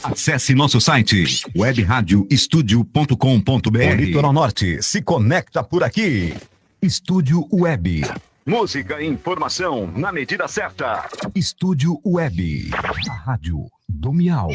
Acesse nosso site webradioestudio.com.br. O Litoral Norte se conecta por aqui. Estúdio Web. Música e informação na medida certa. Estúdio Web. A rádio do Miau.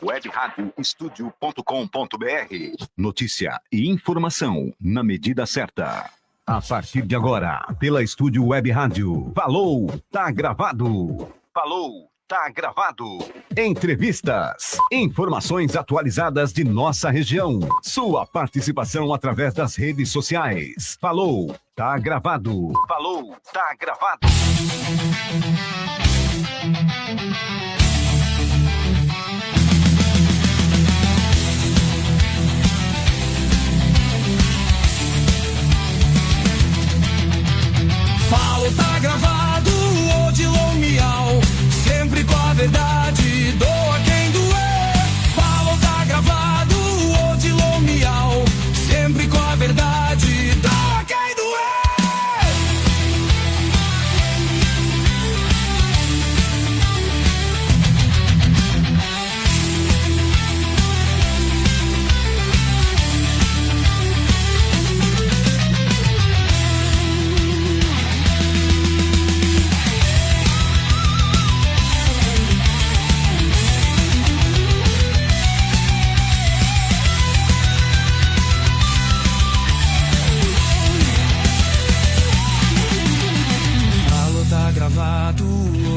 webradioestudio.com.br. Notícia e informação na medida certa. A partir de agora, pela Estúdio Web Rádio. Falou, tá gravado. Falou, tá gravado. Entrevistas, informações atualizadas de nossa região. Sua participação através das redes sociais. Falou, tá gravado. Falou, tá gravado. Falo, tá gravado, Odilon Miau, sempre com a verdade, doa quem doer. Falo, tá gravado, Odilon Miau, sempre com a verdade, doa quem doer.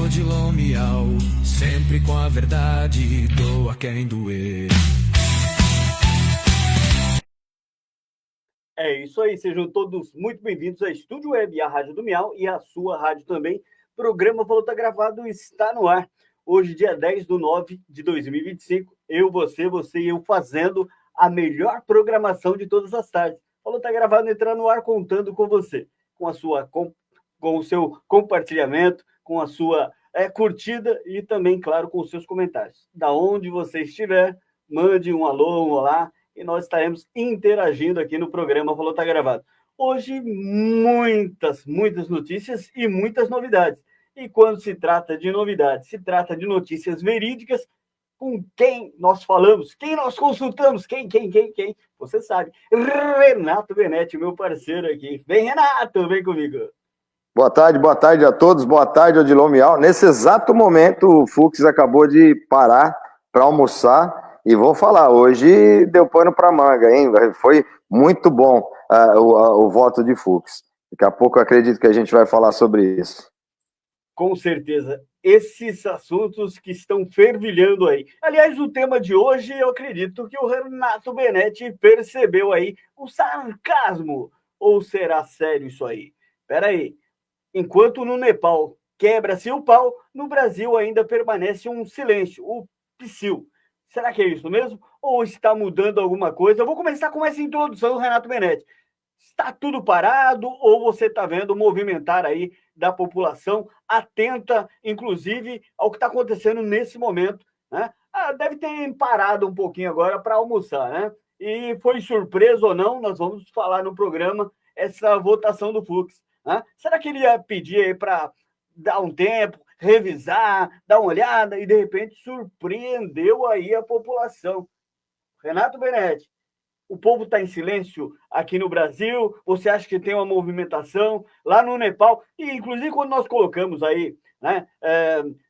Odilon Miau, sempre com a verdade, doa quem doer. É isso aí, sejam todos muito bem-vindos à Estúdio Web, a rádio do Miau e a sua rádio também. O programa Falou Tá Gravado está no ar. Hoje, dia 10/9/2025, eu, você e eu fazendo a melhor programação de todas as tardes. Falou Tá Gravado entrando no ar contando com você, com o seu compartilhamento, com a sua curtida e também, claro, com os seus comentários. Da onde você estiver, mande um alô, um olá, e nós estaremos interagindo aqui no programa Falou Tá Gravado. Hoje, muitas notícias e muitas novidades. E quando se trata de novidades, se trata de notícias verídicas, com quem nós falamos, quem nós consultamos, quem? Você sabe. Renato Benetti, meu parceiro aqui. Vem, Renato, vem comigo. Boa tarde a todos, boa tarde, Odilon Miau. Nesse exato momento, o Fux acabou de parar para almoçar e vou falar, hoje deu pano para manga, hein? Foi muito bom o voto de Fux. Daqui a pouco eu acredito que a gente vai falar sobre isso. Com certeza, esses assuntos que estão fervilhando aí. Aliás, o tema de hoje, eu acredito que o Renato Benetti percebeu aí o sarcasmo. Ou será sério isso aí? Espera aí. Enquanto no Nepal quebra-se o pau, no Brasil ainda permanece um silêncio, o psiu. Será que é isso mesmo? Ou está mudando alguma coisa? Eu vou começar com essa introdução do Renato Benetti. Está tudo parado ou você está vendo o movimentar aí da população atenta, inclusive, ao que está acontecendo nesse momento, né? Deve ter parado um pouquinho agora para almoçar, né? E foi surpresa ou não, nós vamos falar no programa essa votação do Fux. Será que ele ia pedir aí para dar um tempo, revisar, dar uma olhada e, de repente, surpreendeu aí a população? Renato Benetti, o povo está em silêncio aqui no Brasil? Você acha que tem uma movimentação lá no Nepal? E, inclusive, quando nós colocamos aí, né,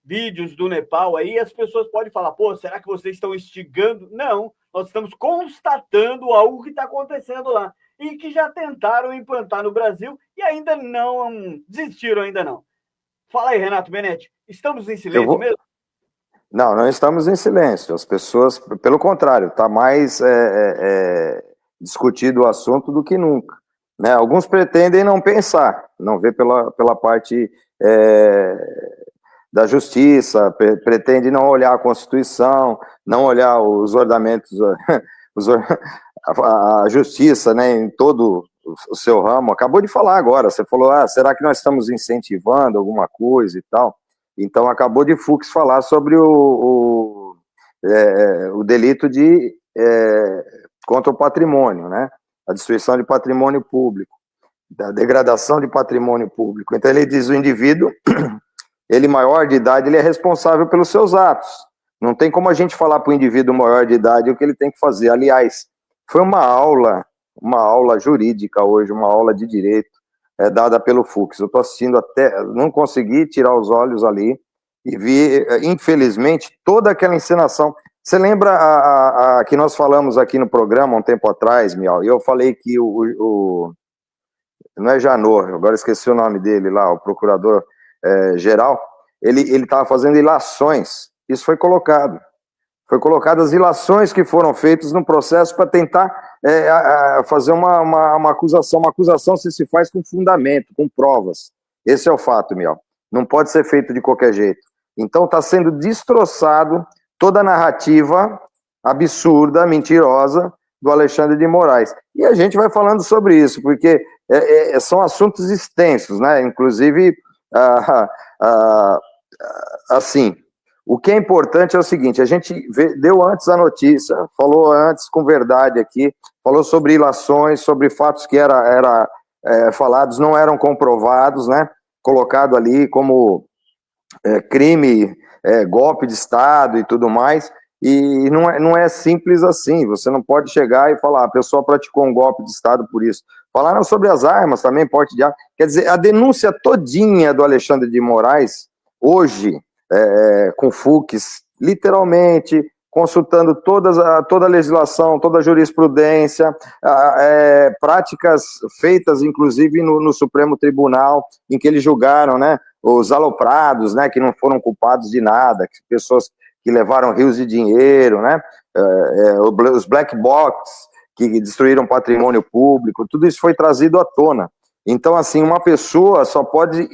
vídeos do Nepal, aí as pessoas podem falar, pô, será que vocês estão instigando? Não, nós estamos constatando algo que está acontecendo lá. E que já tentaram implantar no Brasil e ainda não desistiram, ainda não. Fala aí, Renato Benetti, estamos em silêncio mesmo? Não estamos em silêncio. As pessoas, pelo contrário, está mais discutido o assunto do que nunca. Né? Alguns pretendem não pensar, não ver pela parte da justiça, pretende não olhar a Constituição, não olhar os ordenamentos, a justiça, né, em todo o seu ramo. Acabou de falar agora, você falou, será que nós estamos incentivando alguma coisa e tal? Então acabou de Fux falar sobre o delito contra o patrimônio, né, a destruição de patrimônio público, da degradação de patrimônio público. Então ele diz, o indivíduo, ele maior de idade, ele é responsável pelos seus atos, Não tem como a gente falar para o indivíduo maior de idade o que ele tem que fazer. Aliás, foi uma aula jurídica hoje, uma aula de direito, dada pelo Fux. Eu estou assistindo até, não consegui tirar os olhos ali e vi, infelizmente, toda aquela encenação. Você lembra que nós falamos aqui no programa um tempo atrás, Miau, e eu falei que não é Janot, agora esqueci o nome dele lá, o procurador geral, ele estava fazendo ilações. Isso foi colocado. Foi colocado as ilações que foram feitas no processo para tentar fazer uma acusação. Uma acusação se faz com fundamento, com provas. Esse é o fato, Miau. Não pode ser feito de qualquer jeito. Então está sendo destroçado toda a narrativa absurda, mentirosa do Alexandre de Moraes. E a gente vai falando sobre isso, porque são assuntos extensos, né? Inclusive, assim, o que é importante é o seguinte, a gente deu antes a notícia, falou antes com verdade aqui, falou sobre ilações, sobre fatos que falados, não eram comprovados, né? Colocado ali como crime, golpe de Estado e tudo mais, e não é simples assim. Você não pode chegar e falar, a pessoa praticou um golpe de Estado por isso. Falaram sobre as armas também, porte de arma. Quer dizer, a denúncia todinha do Alexandre de Moraes, hoje, com Fux, literalmente, consultando toda a legislação, toda a jurisprudência, práticas feitas, inclusive, no Supremo Tribunal, em que eles julgaram, né, os aloprados, né, que não foram culpados de nada, que pessoas que levaram rios de dinheiro, né, os black box, que destruíram patrimônio público, tudo isso foi trazido à tona. Então, assim, uma pessoa só pode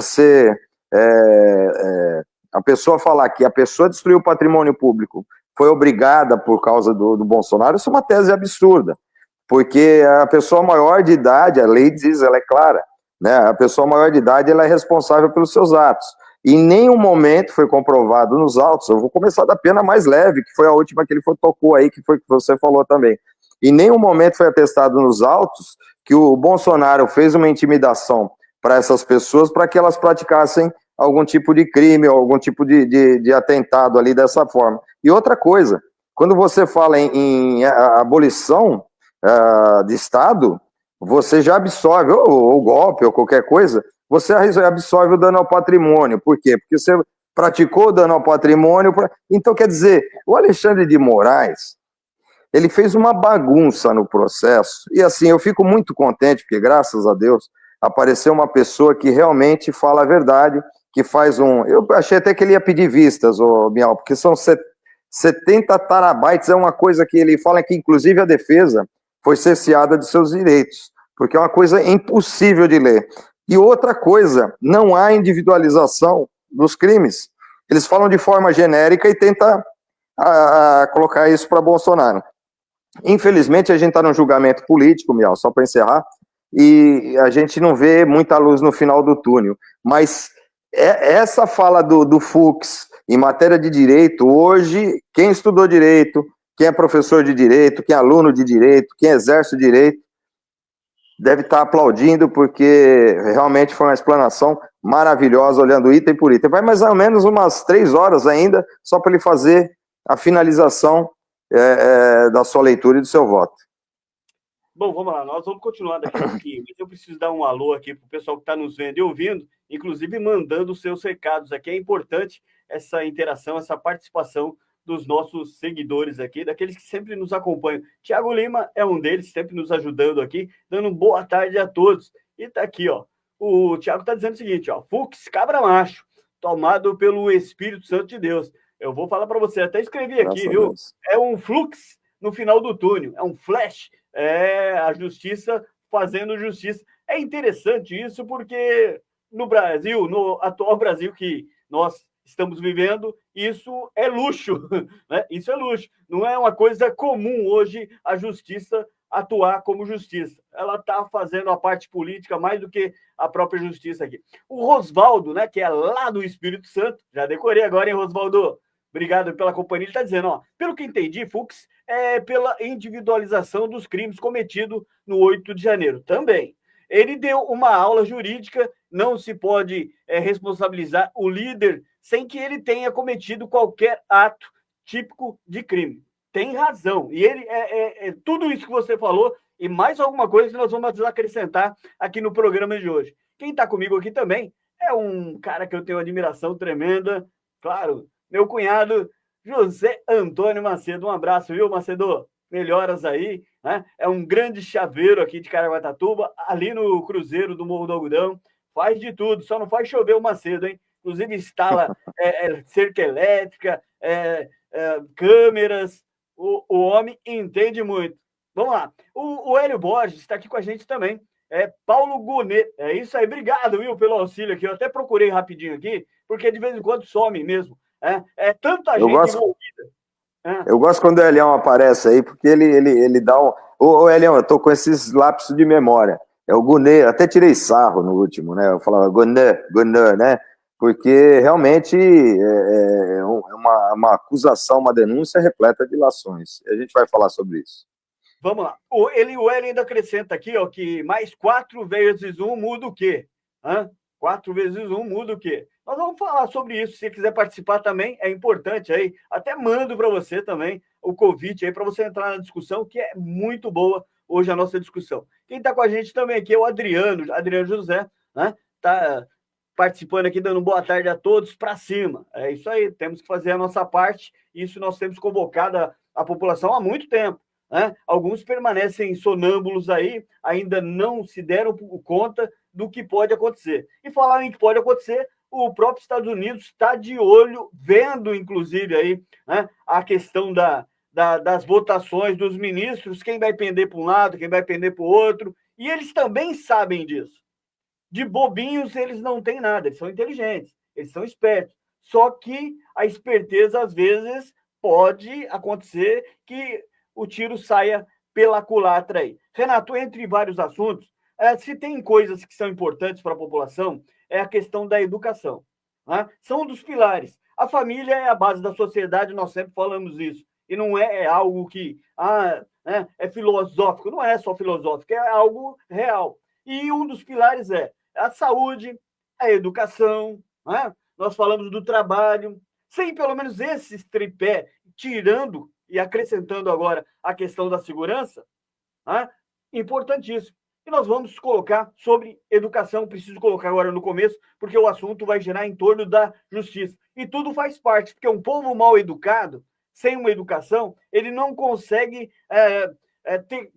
ser... a pessoa falar que a pessoa destruiu o patrimônio público, foi obrigada por causa do Bolsonaro, isso é uma tese absurda, porque a pessoa maior de idade, a lei diz, ela é clara, né? A pessoa maior de idade, ela é responsável pelos seus atos. E em nenhum momento foi comprovado nos autos, eu vou começar da pena mais leve, que foi a última que ele tocou aí, que foi que você falou também. Em nenhum momento foi atestado nos autos que o Bolsonaro fez uma intimidação para essas pessoas para que elas praticassem algum tipo de crime ou algum tipo de atentado ali dessa forma. E outra coisa, quando você fala em abolição de Estado, você já absorve, ou golpe, ou qualquer coisa, você absorve o dano ao patrimônio. Por quê? Porque você praticou o dano ao patrimônio. Então, quer dizer, o Alexandre de Moraes, ele fez uma bagunça no processo. E assim, eu fico muito contente, porque graças a Deus, apareceu uma pessoa que realmente fala a verdade, que faz eu achei até que ele ia pedir vistas, Miau, porque são 70 terabytes, é uma coisa que ele fala que, inclusive, a defesa foi cerceada de seus direitos, porque é uma coisa impossível de ler. E outra coisa, não há individualização dos crimes. Eles falam de forma genérica e tentam colocar isso para Bolsonaro. Infelizmente, a gente está num julgamento político, Miau, só para encerrar, e a gente não vê muita luz no final do túnel. Mas essa fala do Fux em matéria de direito, hoje, quem estudou direito, quem é professor de direito, quem é aluno de direito, quem exerce o direito, deve estar aplaudindo, porque realmente foi uma explanação maravilhosa, olhando item por item. Vai mais ou menos umas 3 horas ainda, só para ele fazer a finalização da sua leitura e do seu voto. Bom, vamos lá, nós vamos continuar daqui a pouquinho, mas eu preciso dar um alô aqui para o pessoal que está nos vendo e ouvindo, inclusive mandando os seus recados aqui. É importante essa interação, essa participação dos nossos seguidores aqui, daqueles que sempre nos acompanham. Tiago Lima é um deles, sempre nos ajudando aqui, dando boa tarde a todos. E tá aqui, ó, o Tiago está dizendo o seguinte, ó, Fux, cabra macho, tomado pelo Espírito Santo de Deus. Eu vou falar para você, até escrevi aqui, viu? É um flux no final do túnel, é um flash, a justiça fazendo justiça. É interessante isso, porque no Brasil, no atual Brasil que nós estamos vivendo, isso é luxo, né? Isso é luxo. Não é uma coisa comum hoje a justiça atuar como justiça. Ela está fazendo a parte política mais do que a própria justiça aqui. O Rosvaldo, né, que é lá do Espírito Santo, já decorei agora, hein, Rosvaldo? Obrigado pela companhia. Ele está dizendo, ó, pelo que entendi, Fux, pela individualização dos crimes cometidos no 8 de janeiro. Também. Ele deu uma aula jurídica, não se pode responsabilizar o líder sem que ele tenha cometido qualquer ato típico de crime. Tem razão. E ele tudo isso que você falou e mais alguma coisa que nós vamos acrescentar aqui no programa de hoje. Quem está comigo aqui também é um cara que eu tenho uma admiração tremenda, claro, meu cunhado José Antônio Macedo. Um abraço, viu, Macedo? Melhoras aí, né? É um grande chaveiro aqui de Caraguatatuba, ali no Cruzeiro do Morro do Algodão. Faz de tudo, só não faz chover o Macedo, hein? Inclusive instala cerca elétrica, câmeras. O homem entende muito. Vamos lá. O Hélio Borges está aqui com a gente também. Paulo Gunê. É isso aí. Obrigado, viu, pelo auxílio aqui. Eu até procurei rapidinho aqui, porque de vez em quando some mesmo. Tanta gente envolvida. Eu gosto quando o Elião aparece aí, porque ele dá um... Ô, Elião, eu tô com esses lapsos de memória. É o Gunê, até tirei sarro no último, né? Eu falava Gunê, né? Porque realmente é uma acusação, uma denúncia repleta de ilações. A gente vai falar sobre isso. Vamos lá. O Hélio ainda acrescenta aqui, ó, que mais 4 vezes 1 muda o quê? 4 vezes 1 muda o quê? Nós vamos falar sobre isso. Se você quiser participar também, é importante aí. Até mando para você também o convite aí para você entrar na discussão, que é muito boa hoje a nossa discussão. Quem está com a gente também aqui é o Adriano José, né? Tá participando aqui, dando boa tarde a todos, para cima. É isso aí, temos que fazer a nossa parte. Isso nós temos convocado a população há muito tempo. Né? Alguns permanecem sonâmbulos aí, ainda não se deram conta do que pode acontecer. E falar em que pode acontecer, o próprio Estados Unidos está de olho, vendo, inclusive, aí, né, a questão das votações dos ministros, quem vai pender para um lado, quem vai pender para o outro, e eles também sabem disso. De bobinhos, eles não têm nada, eles são inteligentes, eles são espertos. Só que a esperteza, às vezes, pode acontecer que o tiro saia pela culatra aí. Renato, entre vários assuntos, se tem coisas que são importantes para a população, é a questão da educação. Né? São um dos pilares. A família é a base da sociedade, nós sempre falamos isso. E não é algo que é filosófico, não é só filosófico, é algo real. E um dos pilares é a saúde, a educação, né? Nós falamos do trabalho, sem pelo menos esses tripé, tirando e acrescentando agora a questão da segurança, né? Importantíssimo. E nós vamos colocar sobre educação, preciso colocar agora no começo, porque o assunto vai girar em torno da justiça. E tudo faz parte, porque um povo mal educado, sem uma educação, ele não consegue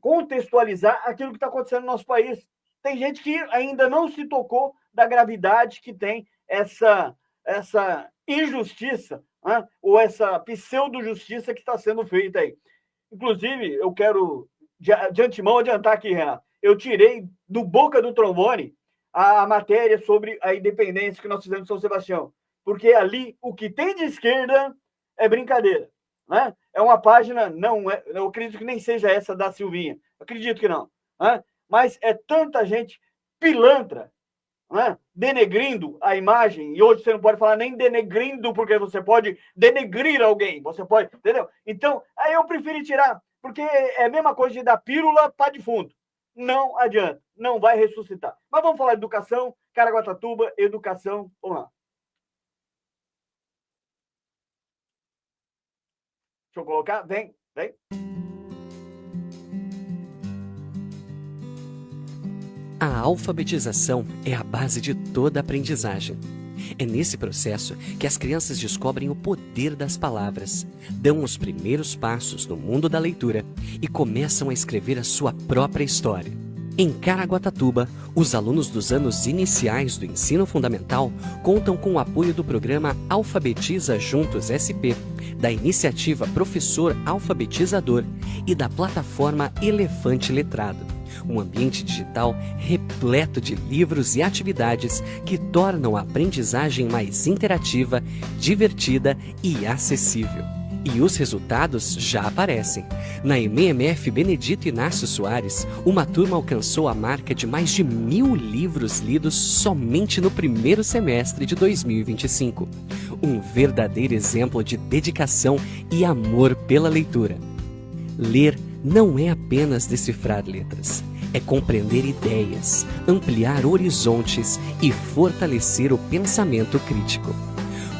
contextualizar aquilo que está acontecendo no nosso país. Tem gente que ainda não se tocou da gravidade que tem essa injustiça, né? Ou essa pseudo-justiça que está sendo feita aí. Inclusive, eu quero, de antemão, adiantar aqui, Renato. Eu tirei do Boca do Trombone a matéria sobre a independência que nós fizemos em São Sebastião. Porque ali, o que tem de esquerda é brincadeira. Né? É uma página, eu acredito que nem seja essa da Silvinha. Acredito que não. Né? Mas é tanta gente pilantra, né? Denegrindo a imagem, e hoje você não pode falar nem denegrindo, porque você pode denegrir alguém, você pode, entendeu? Então, aí eu prefiro tirar, porque é a mesma coisa de dar pílula para defunto. Não adianta, não vai ressuscitar. Mas vamos falar de educação, Caraguatatuba, educação, vamos lá. Deixa eu colocar, vem. A alfabetização é a base de toda aprendizagem. É nesse processo que as crianças descobrem o poder das palavras, dão os primeiros passos no mundo da leitura e começam a escrever a sua própria história. Em Caraguatatuba, os alunos dos anos iniciais do ensino fundamental contam com o apoio do programa Alfabetiza Juntos SP, da iniciativa Professor Alfabetizador e da plataforma Elefante Letrado. Um ambiente digital repleto de livros e atividades que tornam a aprendizagem mais interativa, divertida e acessível. E os resultados já aparecem. Na EMEMF Benedito Inácio Soares, uma turma alcançou a marca de mais de 1.000 livros lidos somente no primeiro semestre de 2025. Um verdadeiro exemplo de dedicação e amor pela leitura. Ler não é apenas decifrar letras. É compreender ideias, ampliar horizontes e fortalecer o pensamento crítico.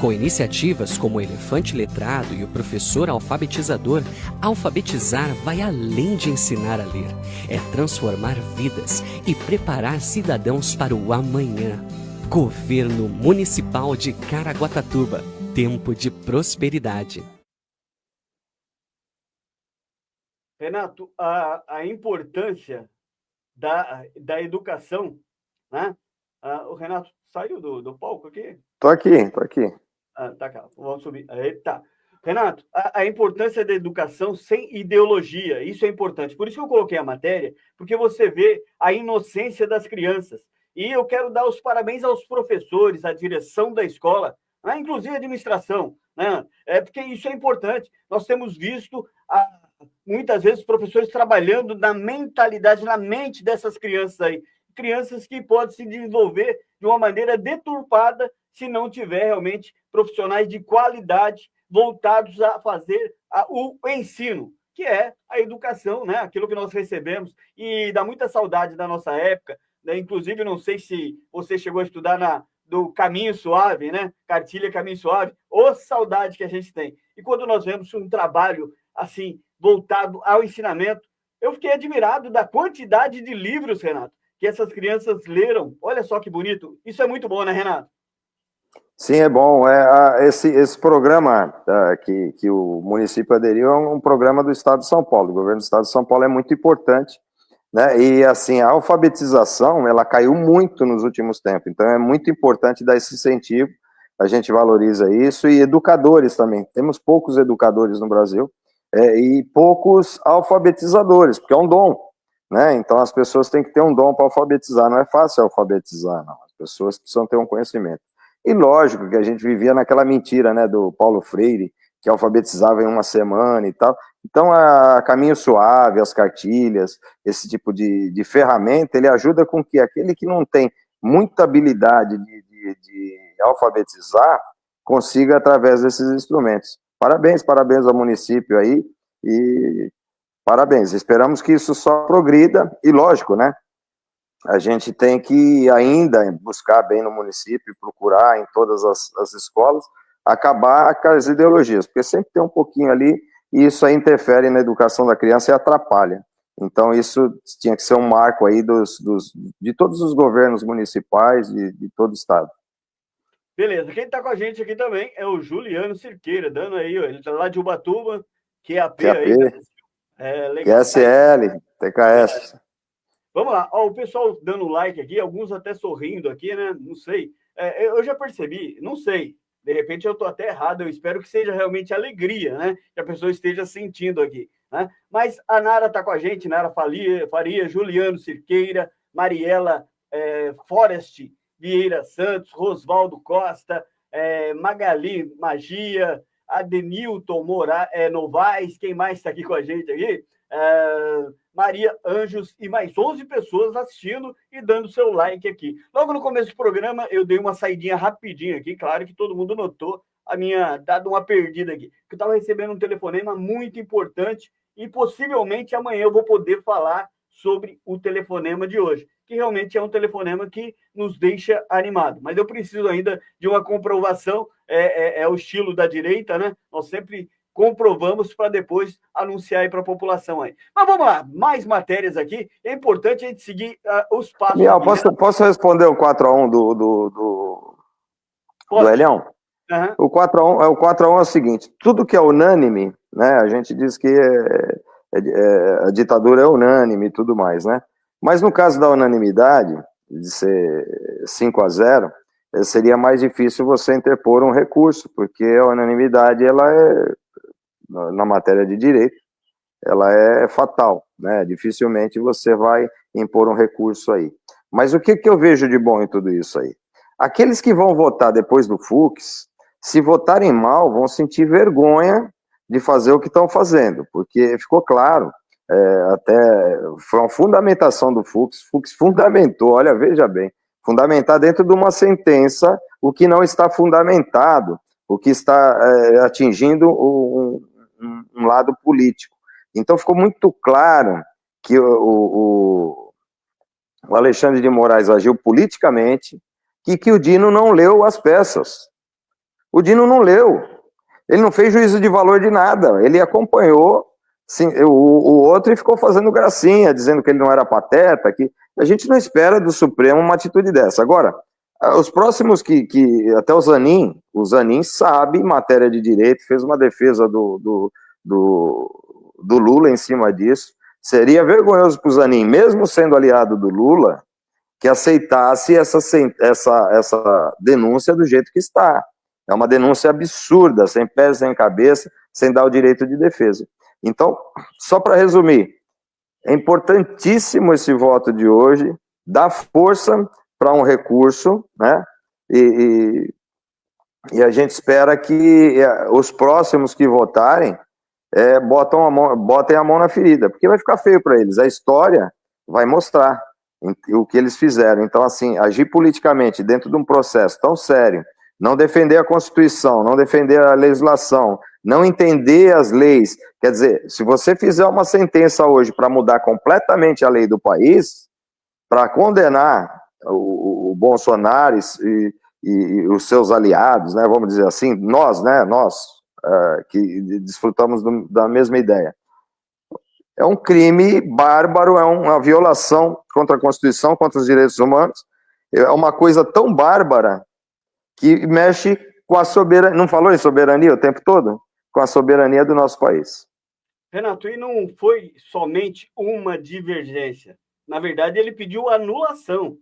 Com iniciativas como o Elefante Letrado e o Professor Alfabetizador, alfabetizar vai além de ensinar a ler. É transformar vidas e preparar cidadãos para o amanhã. Governo Municipal de Caraguatatuba. Tempo de prosperidade. Renato, a importância da educação, né? O Renato saiu do palco aqui? Tô aqui. Tá cá, vamos subir. Eita. Renato, a importância da educação sem ideologia, isso é importante. Por isso que eu coloquei a matéria, porque você vê a inocência das crianças. E eu quero dar os parabéns aos professores, à direção da escola, né? Inclusive a administração, né? Porque isso é importante. Nós temos visto muitas vezes professores trabalhando na mentalidade, na mente dessas crianças aí. Crianças que podem se desenvolver de uma maneira deturpada se não tiver realmente profissionais de qualidade voltados a fazer o ensino, que é a educação, né? Aquilo que nós recebemos. E dá muita saudade da nossa época, né? Inclusive, não sei se você chegou a estudar do Caminho Suave, né? Cartilha Caminho Suave, ou saudade que a gente tem. E quando nós vemos um trabalho assim, voltado ao ensinamento, eu fiquei admirado da quantidade de livros, Renato, que essas crianças leram. Olha só que bonito. Isso é muito bom, né, Renato? Sim, é bom. Esse programa que o município aderiu é um programa do Estado de São Paulo. O governo do Estado de São Paulo é muito importante, né? E assim, a alfabetização, ela caiu muito nos últimos tempos. Então é muito importante dar esse incentivo. A gente valoriza isso. E educadores também. Temos poucos educadores no Brasil e poucos alfabetizadores, porque é um dom, né? Então as pessoas têm que ter um dom para alfabetizar. Não é fácil alfabetizar, não. As pessoas precisam ter um conhecimento. E lógico que a gente vivia naquela mentira, né, do Paulo Freire, que alfabetizava em uma semana e tal. Então, a Caminho Suave, as cartilhas, esse tipo de ferramenta, ele ajuda com que aquele que não tem muita habilidade de alfabetizar, consiga através desses instrumentos. Parabéns ao município aí, e parabéns. Esperamos que isso só progrida, e lógico, né? A gente tem que ainda buscar bem no município, procurar em todas as escolas, acabar com as ideologias, porque sempre tem um pouquinho ali, e isso aí interfere na educação da criança e atrapalha. Então isso tinha que ser um marco aí de todos os governos municipais de todo o estado. Beleza, quem está com a gente aqui também é o Juliano Cirqueira, dando aí, ó, ele está lá de Ubatuba, QAP aí. Legal. QSL, TKS. Vamos lá, ó, o pessoal dando like aqui, alguns até sorrindo aqui, né? Não sei. Eu já percebi, não sei. De repente eu estou até errado, eu espero que seja realmente alegria, né? Que a pessoa esteja sentindo aqui, né? Mas a Nara está com a gente, Nara Faria, Juliano Cirqueira, Mariela Forest Vieira Santos, Rosvaldo Costa, Magali Magia, Adenilton Novaes, quem mais está aqui com a gente aqui? Maria Anjos e mais 11 pessoas assistindo e dando seu like aqui. Logo no começo do programa, eu dei uma saidinha rapidinho aqui, claro que todo mundo notou dado uma perdida aqui, que eu estava recebendo um telefonema muito importante e possivelmente amanhã eu vou poder falar sobre o telefonema de hoje, que realmente é um telefonema que nos deixa animado. Mas eu preciso ainda de uma comprovação, é o estilo da direita, né? Nós sempre comprovamos para depois anunciar aí para a população aí. Mas vamos lá, mais matérias aqui. É importante a gente seguir os passos. Miau, posso responder o 4x1 do Elião? Uhum. O 4x1 é o seguinte: tudo que é unânime, né? A gente diz que a ditadura é unânime e tudo mais, né? Mas no caso da unanimidade, de ser 5-0, seria mais difícil você interpor um recurso, porque a unanimidade, ela na matéria de direito, ela é fatal, né? Dificilmente você vai impor um recurso aí. Mas o que eu vejo de bom em tudo isso aí? Aqueles que vão votar depois do Fux, se votarem mal, vão sentir vergonha de fazer o que estão fazendo, porque ficou claro, até foi uma fundamentação do Fux fundamentou, olha, veja bem, fundamentar dentro de uma sentença o que não está fundamentado, o que está atingindo um lado político. Então ficou muito claro que o Alexandre de Moraes agiu politicamente e que o Dino não leu as peças. O Dino não leu. Ele não fez juízo de valor de nada. Ele acompanhou sim, o outro e ficou fazendo gracinha, dizendo que ele não era pateta. Que a gente não espera do Supremo uma atitude dessa. Agora, os próximos até o Zanin sabe matéria de direito, fez uma defesa do Lula em cima disso. Seria vergonhoso para o Zanin, mesmo sendo aliado do Lula, que aceitasse essa denúncia do jeito que está. É uma denúncia absurda, sem pés, sem cabeça, sem dar o direito de defesa. Então, só para resumir, é importantíssimo esse voto de hoje, dar força para um recurso, né? E a gente espera que os próximos que votarem botem a mão na ferida, porque vai ficar feio para eles. A história vai mostrar o que eles fizeram. Então, assim, agir politicamente dentro de um processo tão sério, não defender a Constituição, não defender a legislação, não entender as leis. Quer dizer, se você fizer uma sentença hoje para mudar completamente a lei do país, para condenar o Bolsonaro e os seus aliados, né, vamos dizer assim, nós que desfrutamos da mesma ideia. É um crime bárbaro, é uma violação contra a Constituição, contra os direitos humanos, é uma coisa tão bárbara que mexe com a soberania, não falou em soberania o tempo todo? Com a soberania do nosso país. Renato, e não foi somente uma divergência. Na verdade, ele pediu anulação.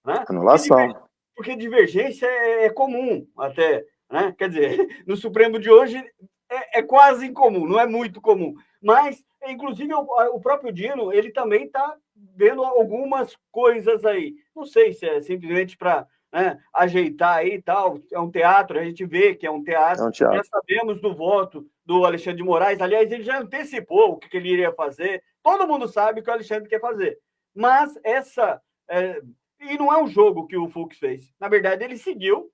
Né? Anulação. Porque divergência é comum até. Né? Quer dizer, no Supremo de hoje é quase incomum, não é muito comum. Mas, inclusive, o próprio Dino, ele também está vendo algumas coisas aí. Não sei se é simplesmente para ajeitar aí e tal. É um teatro, a gente vê que é um teatro. Já sabemos do voto do Alexandre de Moraes. Aliás, ele já antecipou o que ele iria fazer. Todo mundo sabe o que o Alexandre quer fazer. Mas e não é um jogo que o Fux fez. Na verdade, ele seguiu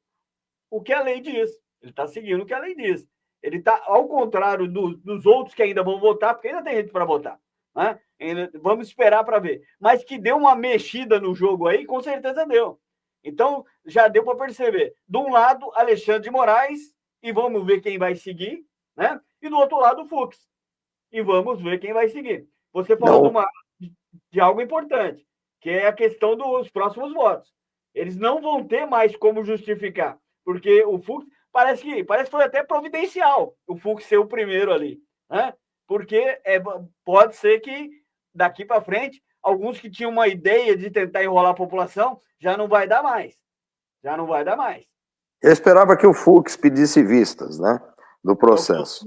o que a lei diz. Ele está seguindo o que a lei diz. Ele está, ao contrário dos outros que ainda vão votar, porque ainda tem gente para votar. Né? Vamos esperar para ver. Mas que deu uma mexida no jogo aí, com certeza deu. Então, já deu para perceber. De um lado, Alexandre de Moraes, e vamos ver quem vai seguir. Né? E do outro lado, o Fux. E vamos ver quem vai seguir. Você falou de algo importante, que é a questão dos próximos votos. Eles não vão ter mais como justificar, porque o Fux parece que foi até providencial o Fux ser o primeiro ali, né? Porque pode ser que daqui para frente alguns que tinham uma ideia de tentar enrolar a população já não vai dar mais. Eu esperava que o Fux pedisse vistas, né, do processo.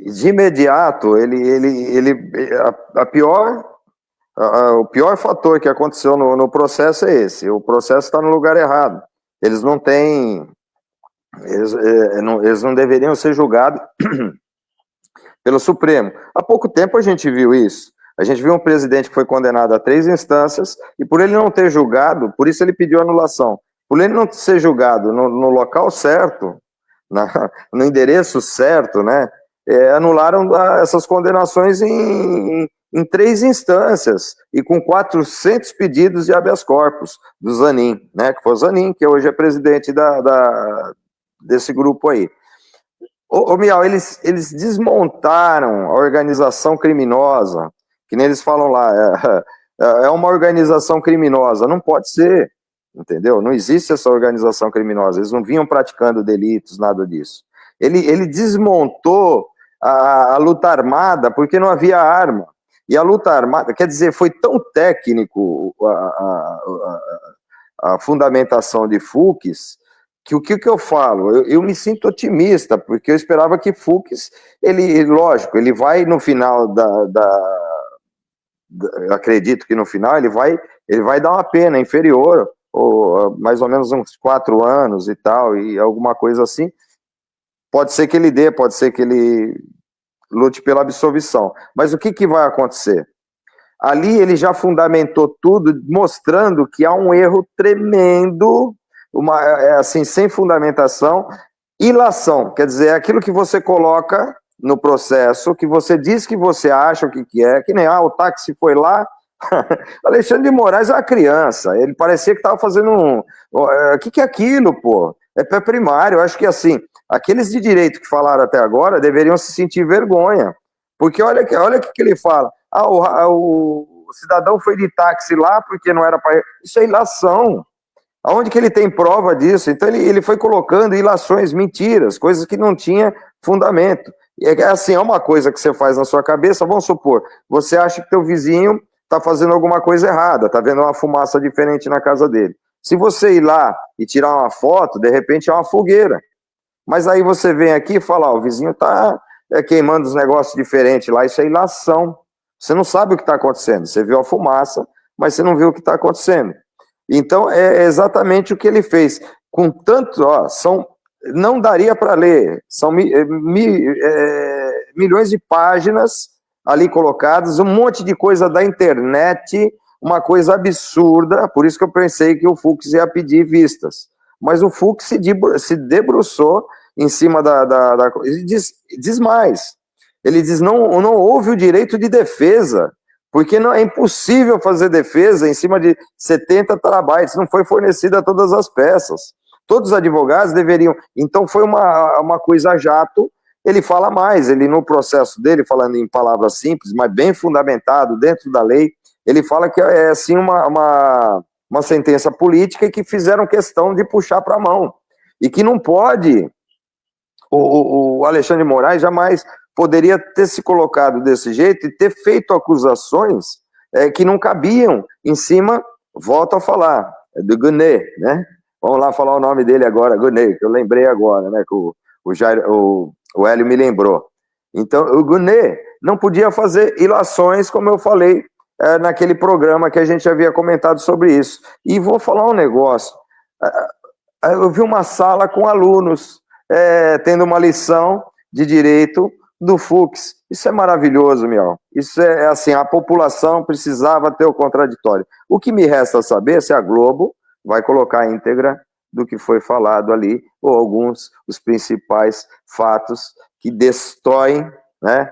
De imediato, o pior fator que aconteceu no processo é esse. O processo está no lugar errado. Eles não têm... Eles não deveriam ser julgados pelo Supremo. Há pouco tempo a gente viu isso. A gente viu um presidente que foi condenado a 3 instâncias e por ele não ter julgado, por isso ele pediu anulação. Por ele não ser julgado no local certo, no endereço certo, né? Anularam essas condenações em 3 instâncias e com 400 pedidos de habeas corpus do Zanin, né? Que foi o Zanin, que hoje é presidente desse grupo aí. Miau, eles desmontaram a organização criminosa, que nem eles falam lá, é uma organização criminosa, não pode ser, entendeu? Não existe essa organização criminosa, eles não vinham praticando delitos, nada disso. Ele desmontou a luta armada porque não havia arma, e a luta armada, quer dizer, foi tão técnico a fundamentação de Fux, que o que eu falo? Eu me sinto otimista, porque eu esperava que Fux, lógico, ele vai no final acredito que no final ele vai dar uma pena inferior, ou mais ou menos uns 4 anos e tal, e alguma coisa assim. Pode ser que ele dê, pode ser que ele lute pela absolvição. Mas o que vai acontecer? Ali ele já fundamentou tudo, mostrando que há um erro tremendo, assim, sem fundamentação, ilação, quer dizer, é aquilo que você coloca no processo, que você diz que você acha o que é, que nem, o táxi foi lá, Alexandre de Moraes é uma criança, ele parecia que estava fazendo o que é aquilo, pô? É pé primário. Eu acho que, assim, aqueles de direito que falaram até agora deveriam se sentir vergonha. Porque olha o que ele fala. O cidadão foi de táxi lá porque não era para... Isso é ilação. Aonde que ele tem prova disso? Então ele foi colocando ilações, mentiras, coisas que não tinha fundamento. É assim, é uma coisa que você faz na sua cabeça, vamos supor, você acha que teu vizinho está fazendo alguma coisa errada, está vendo uma fumaça diferente na casa dele. Se você ir lá e tirar uma foto, de repente é uma fogueira. Mas aí você vem aqui e fala, ó, o vizinho está queimando os negócios diferentes lá, isso é ilação. Você não sabe o que está acontecendo, você viu a fumaça, mas você não viu o que está acontecendo. Então, é exatamente o que ele fez. Com tanto, não daria para ler, são milhões de páginas ali colocadas, um monte de coisa da internet, uma coisa absurda, por isso que eu pensei que o Fux ia pedir vistas. Mas o Fux se debruçou em cima da coisa, e diz mais, ele diz, não houve o direito de defesa, porque não é impossível fazer defesa em cima de 70 terabytes, não foi fornecida todas as peças. Todos os advogados deveriam... Então foi uma coisa jato. Ele fala mais, ele no processo dele, falando em palavras simples, mas bem fundamentado dentro da lei, ele fala que é assim uma sentença política e que fizeram questão de puxar para a mão. E que não pode... O Alexandre de Moraes jamais... poderia ter se colocado desse jeito e ter feito acusações que não cabiam em cima, volto a falar, do Gunet, né? Vamos lá falar o nome dele agora, Gunet, que eu lembrei agora, né? Que o Hélio me lembrou. Então, o Gunet não podia fazer ilações, como eu falei naquele programa que a gente havia comentado sobre isso. E vou falar um negócio. Eu vi uma sala com alunos tendo uma lição de direito do Fux. Isso é maravilhoso, Miel. Isso é assim, a população precisava ter o contraditório. O que me resta saber é se a Globo vai colocar a íntegra do que foi falado ali, ou os principais fatos que destroem, né,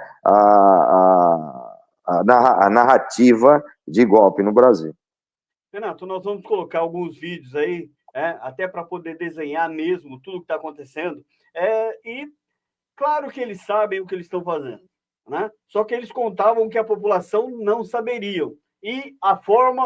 a narrativa de golpe no Brasil. Renato, nós vamos colocar alguns vídeos aí, até para poder desenhar mesmo tudo o que está acontecendo, e claro que eles sabem o que eles estão fazendo, né? Só que eles contavam que a população não saberiam. E a forma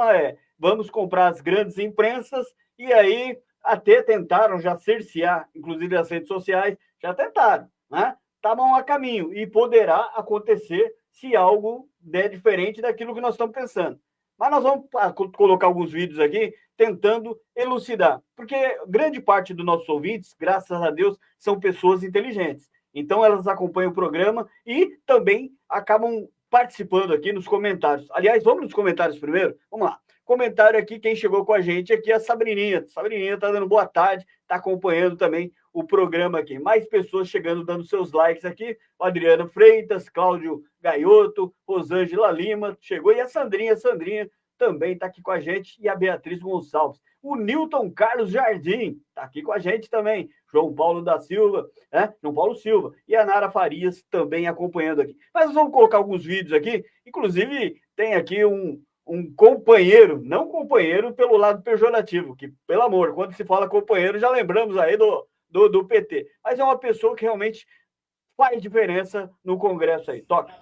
vamos comprar as grandes imprensas, e aí até tentaram já cercear, inclusive as redes sociais, já tentaram, né? Estavam a caminho, e poderá acontecer se algo der diferente daquilo que nós estamos pensando. Mas nós vamos colocar alguns vídeos aqui tentando elucidar, porque grande parte dos nossos ouvintes, graças a Deus, são pessoas inteligentes. Então, elas acompanham o programa e também acabam participando aqui nos comentários. Aliás, vamos nos comentários primeiro? Vamos lá. Comentário aqui, quem chegou com a gente aqui é a Sabrininha. Sabrininha está dando boa tarde, está acompanhando também o programa aqui. Mais pessoas chegando, dando seus likes aqui. O Adriano Freitas, Cláudio Gaioto, Rosângela Lima chegou. E a Sandrinha também está aqui com a gente. E a Beatriz Gonçalves. O Newton Carlos Jardim está aqui com a gente também. João Paulo da Silva, João Paulo Silva. E a Nara Farias também acompanhando aqui. Mas nós vamos colocar alguns vídeos aqui. Inclusive, tem aqui um companheiro, não companheiro pelo lado pejorativo, que, pelo amor, quando se fala companheiro, já lembramos aí do PT. Mas é uma pessoa que realmente faz diferença no Congresso aí. Toca.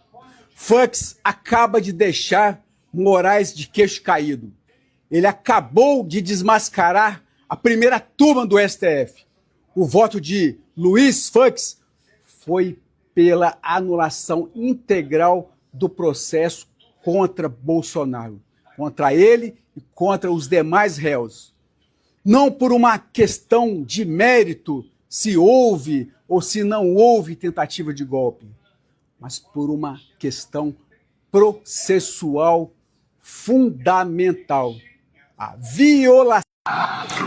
Fux acaba de deixar Moraes de queixo caído. Ele acabou de desmascarar a primeira turma do STF. O voto de Luiz Fux foi pela anulação integral do processo contra Bolsonaro, contra ele e contra os demais réus. Não por uma questão de mérito, se houve ou se não houve tentativa de golpe, mas por uma questão processual fundamental. A violação.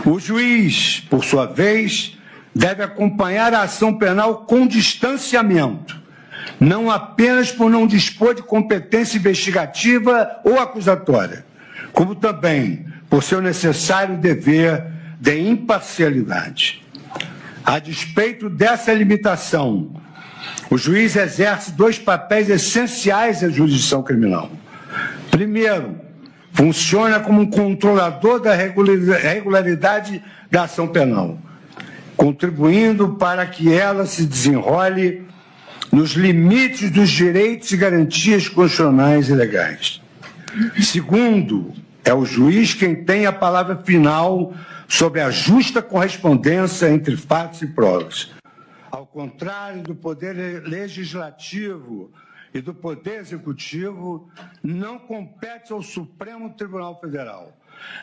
O juiz, por sua vez, deve acompanhar a ação penal com distanciamento, não apenas por não dispor de competência investigativa ou acusatória, como também por seu necessário dever de imparcialidade. A despeito dessa limitação, o juiz exerce dois papéis essenciais na jurisdição criminal. Primeiro, funciona como um controlador da regularidade da ação penal. contribuindo para que ela se desenrole nos limites dos direitos e garantias constitucionais e legais. Segundo, é o juiz quem tem a palavra final sobre a justa correspondência entre fatos e provas. Ao contrário do Poder Legislativo e do Poder Executivo, não compete ao Supremo Tribunal Federal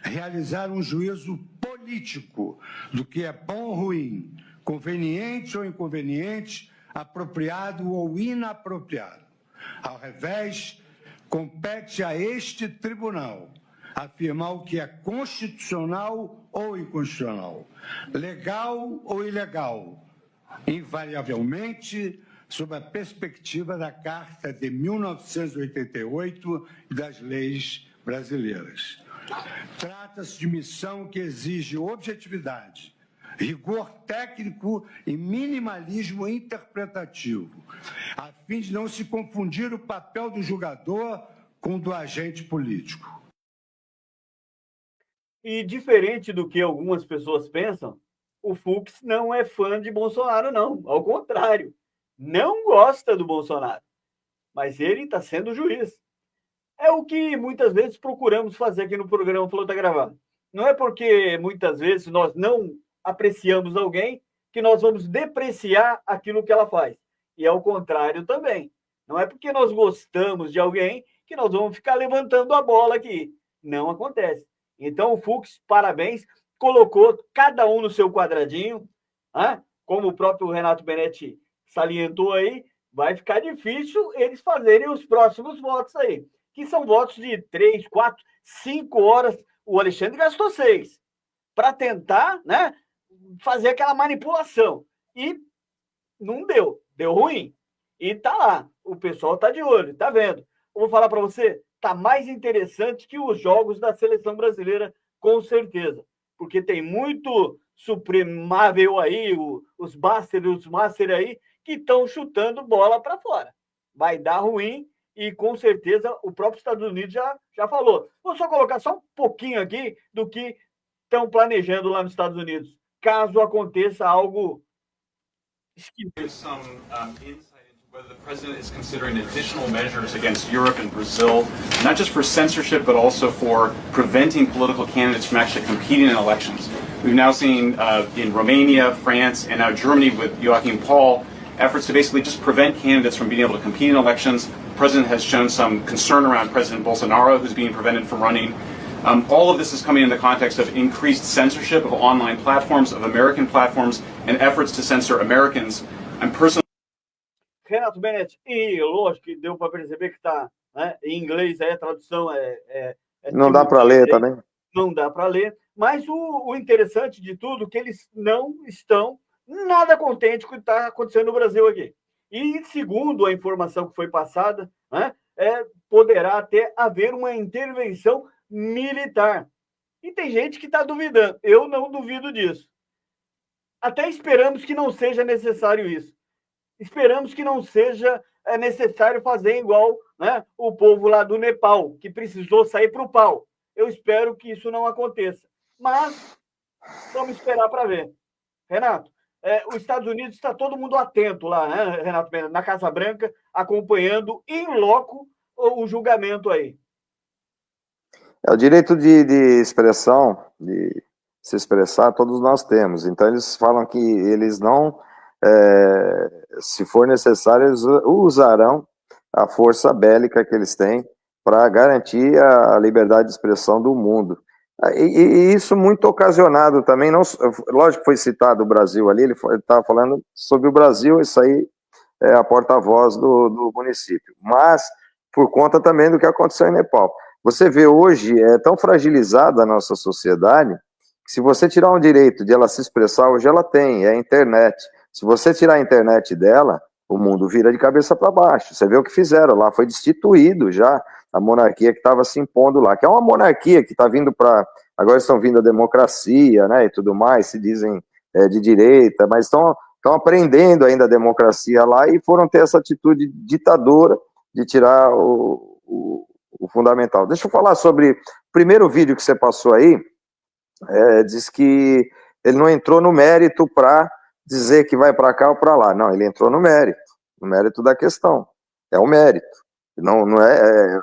realizar um juízo político do que é bom ou ruim, conveniente ou inconveniente, apropriado ou inapropriado. Ao revés, compete a este tribunal afirmar o que é constitucional ou inconstitucional, legal ou ilegal, invariavelmente sob a perspectiva da Carta de 1988 e das leis brasileiras. Trata-se de missão que exige objetividade, rigor técnico e minimalismo interpretativo, a fim de não se confundir o papel do julgador com o do agente político. E diferente do que algumas pessoas pensam, o Fux não é fã de Bolsonaro, não. Ao contrário, não gosta do Bolsonaro. Mas ele está sendo juiz. É o que muitas vezes procuramos fazer aqui no programa Falou Tá Gravado. Não é porque muitas vezes nós não apreciamos alguém que nós vamos depreciar aquilo que ela faz. E ao contrário também. Não é porque nós gostamos de alguém que nós vamos ficar levantando a bola aqui. Não acontece. Então o Fux, parabéns, colocou cada um no seu quadradinho, como o próprio Renato Benetti salientou aí, vai ficar difícil eles fazerem os próximos votos aí, que são votos de 3, 4, 5 horas. O Alexandre gastou 6 para tentar, fazer aquela manipulação. E não deu, deu ruim. E tá lá, o pessoal tá de olho, tá vendo? Eu vou falar para você, tá mais interessante que os jogos da seleção brasileira, com certeza. Porque tem muito supremável aí, os Buster e os Master aí, que estão chutando bola para fora. Vai dar ruim e, com certeza, o próprio Estados Unidos já falou. Vou só colocar só um pouquinho aqui do que estão planejando lá nos Estados Unidos, caso aconteça algo esquisito. Some insight into whether the president is considering additional measures against Europe and Brazil, not just for censorship, but also for preventing political candidates from actually competing in elections. We've now seen in Romania, France, and now Germany with Joachim Paul, efforts to basically just prevent candidates from being able to compete in elections. The president has shown some concern around President Bolsonaro, who's being prevented from running. All of this is coming in the context of increased censorship of online platforms, of American platforms, and efforts to censor Americans. I'm personally... Renato Benetti, e lógico que deu para perceber que está em inglês, a tradução não dá para ler também. Não dá para ler, mas o interessante de tudo é que eles não estão nada contentes com o que está acontecendo no Brasil aqui. E, segundo a informação que foi passada, poderá até haver uma intervenção militar. E tem gente que está duvidando. Eu não duvido disso. Até esperamos que não seja necessário isso. Esperamos que não seja necessário fazer igual o povo lá do Nepal, que precisou sair para o pau. Eu espero que isso não aconteça. Mas vamos esperar para ver. Renato, os Estados Unidos está todo mundo atento lá, Renato, na Casa Branca, acompanhando em loco o julgamento aí. O direito de expressão, de se expressar, todos nós temos. Então, eles falam que eles não, se for necessário, eles usarão a força bélica que eles têm para garantir a liberdade de expressão do mundo. E isso muito ocasionado também, não, lógico que foi citado o Brasil ali, ele estava falando sobre o Brasil, isso aí é a porta-voz do município, mas por conta também do que aconteceu em Nepal. Você vê hoje, é tão fragilizada a nossa sociedade, que se você tirar um direito de ela se expressar, hoje ela tem, é a internet. Se você tirar a internet dela, o mundo vira de cabeça para baixo. Você vê o que fizeram lá, foi destituído já a monarquia que estava se impondo lá, que é uma monarquia que está vindo para... Agora estão vindo a democracia, e tudo mais, se dizem de direita, mas estão aprendendo ainda a democracia lá e foram ter essa atitude ditadora de tirar o fundamental. Deixa eu falar sobre o primeiro vídeo que você passou aí, diz que Ele não entrou no mérito para dizer que vai para cá ou para lá. Não, ele entrou no mérito da questão. É o mérito. Não é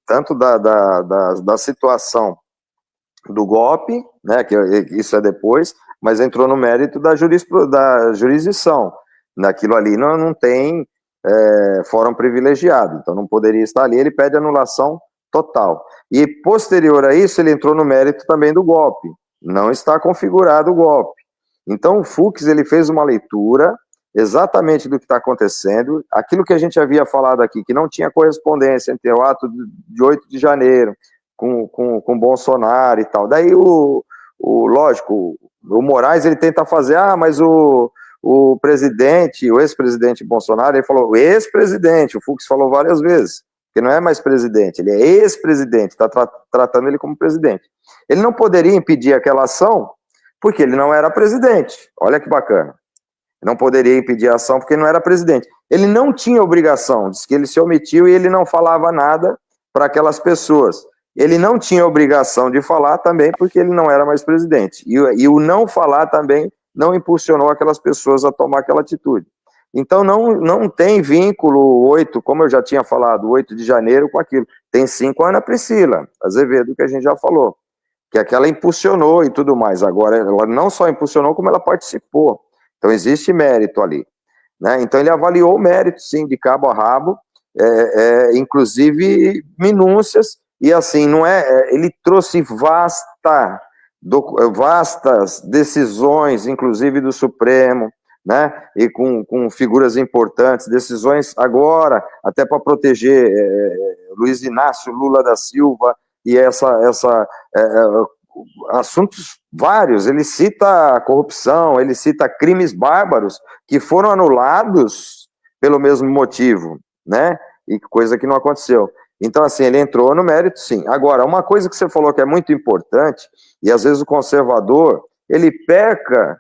tanto da situação do golpe, né, que isso é depois, mas entrou no mérito da jurisdição. Naquilo ali não tem fórum privilegiado, então não poderia estar ali, ele pede anulação total. E posterior a isso, ele entrou no mérito também do golpe. Não está configurado o golpe. Então o Fux, ele fez uma leitura exatamente do que está acontecendo, aquilo que a gente havia falado aqui, que não tinha correspondência entre o ato de 8 de janeiro com Bolsonaro e tal. Daí, lógico, o Moraes, ele tenta fazer, mas o presidente, o ex-presidente Bolsonaro, ele falou, ex-presidente, o Fux falou várias vezes, que não é mais presidente, ele é ex-presidente, está tratando ele como presidente. Ele não poderia impedir aquela ação, porque ele não era presidente. Olha que bacana. Não poderia impedir a ação porque ele não era presidente. Ele não tinha obrigação, diz que ele se omitiu e ele não falava nada para aquelas pessoas. Ele não tinha obrigação de falar também porque ele não era mais presidente. E o não falar também não impulsionou aquelas pessoas a tomar aquela atitude. Então não tem vínculo 8, como eu já tinha falado, 8 de janeiro com aquilo. Tem sim com a Ana Priscila Azevedo, que a gente já falou, que aquela impulsionou e tudo mais. Agora, ela não só impulsionou, como ela participou. Então, existe mérito ali, né? Então, ele avaliou o mérito, sim, de cabo a rabo, inclusive minúcias, e assim, ele trouxe vastas decisões, inclusive do Supremo, né? E com figuras importantes, decisões agora, até para proteger Luiz Inácio Lula da Silva, e assuntos vários, ele cita a corrupção, ele cita crimes bárbaros que foram anulados pelo mesmo motivo, né? E coisa que não aconteceu. Então, assim, ele entrou no mérito, sim. Agora, uma coisa que você falou que é muito importante, e às vezes o conservador, ele peca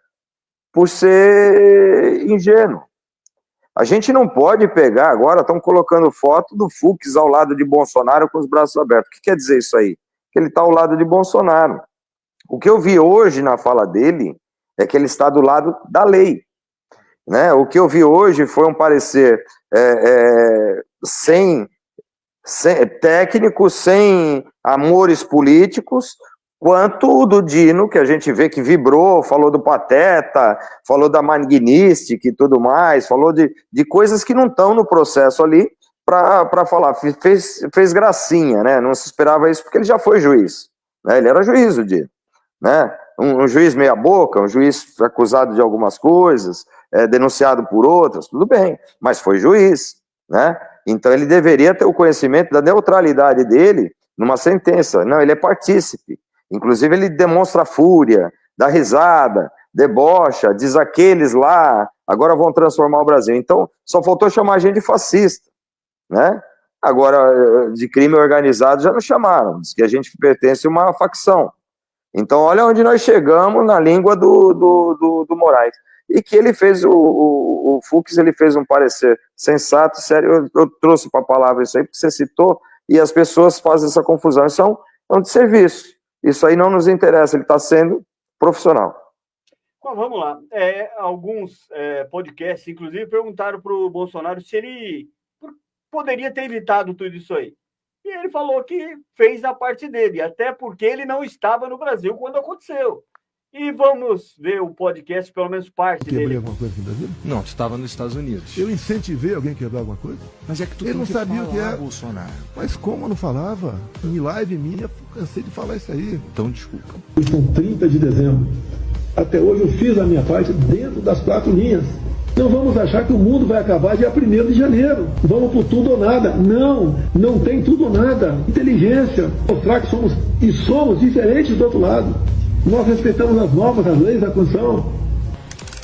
por ser ingênuo. A gente não pode pegar, agora estão colocando foto do Fux ao lado de Bolsonaro com os braços abertos. O que quer dizer isso aí? Que ele está ao lado de Bolsonaro. O que eu vi hoje na fala dele é que ele está do lado da lei, né? O que eu vi hoje foi um parecer sem técnico, sem amores políticos, quanto o do Dino, que a gente vê que vibrou, falou do Pateta, falou da Magnistic e tudo mais, falou de coisas que não estão no processo ali, para falar, fez gracinha, né? Não se esperava isso, porque ele já foi juiz, né? Ele era juiz, o Dino, né? Um juiz meia boca, um juiz acusado de algumas coisas, denunciado por outras, tudo bem, mas foi juiz, né? Então ele deveria ter o conhecimento da neutralidade dele numa sentença. Não, ele é partícipe. Inclusive ele demonstra fúria, dá risada, debocha, diz aqueles lá, agora vão transformar o Brasil. Então só faltou chamar a gente de fascista, né? Agora, de crime organizado já não chamaram, diz que a gente pertence a uma facção. Então olha onde nós chegamos na língua do Moraes. E que ele fez, o Fux, ele fez um parecer sensato, sério. Eu trouxe para a palavra isso aí, porque você citou, e as pessoas fazem essa confusão. Isso é um desserviço. Isso aí não nos interessa, ele está sendo profissional. Bom, vamos lá. Alguns podcasts, inclusive, perguntaram para o Bolsonaro se ele poderia ter evitado tudo isso aí. E ele falou que fez a parte dele, até porque ele não estava no Brasil quando aconteceu. E vamos ver o podcast, pelo menos parte dele. Quebrei alguma coisa aqui no Brasil? Não, tu estava nos Estados Unidos. Eu incentivei alguém a quebrar alguma coisa? Mas é que tu Ele tem não que sabia falar, o que é. Bolsonaro. Mas como eu não falava? Em live minha, cansei de falar isso aí. Então, desculpa. São 30 de dezembro. Até hoje eu fiz a minha parte dentro das 4 linhas. Não vamos achar que o mundo vai acabar dia 1º de janeiro. Vamos por tudo ou nada. Não tem tudo ou nada. Inteligência. Mostrar que somos diferentes do outro lado. Nós respeitamos as normas, as leis da Constituição.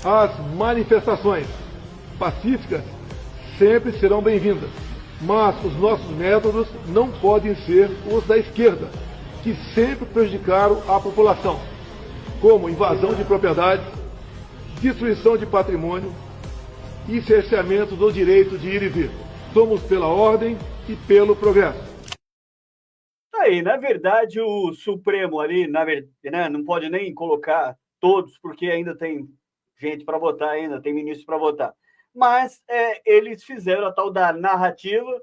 As manifestações pacíficas sempre serão bem-vindas. Mas os nossos métodos não podem ser os da esquerda, que sempre prejudicaram a população, como invasão de propriedade, destruição de patrimônio e cerceamento do direito de ir e vir. Somos pela ordem e pelo progresso. Aí, na verdade, o Supremo ali, né, não pode nem colocar todos, porque ainda tem gente para votar, ainda tem ministros para votar. Mas eles fizeram a tal da narrativa,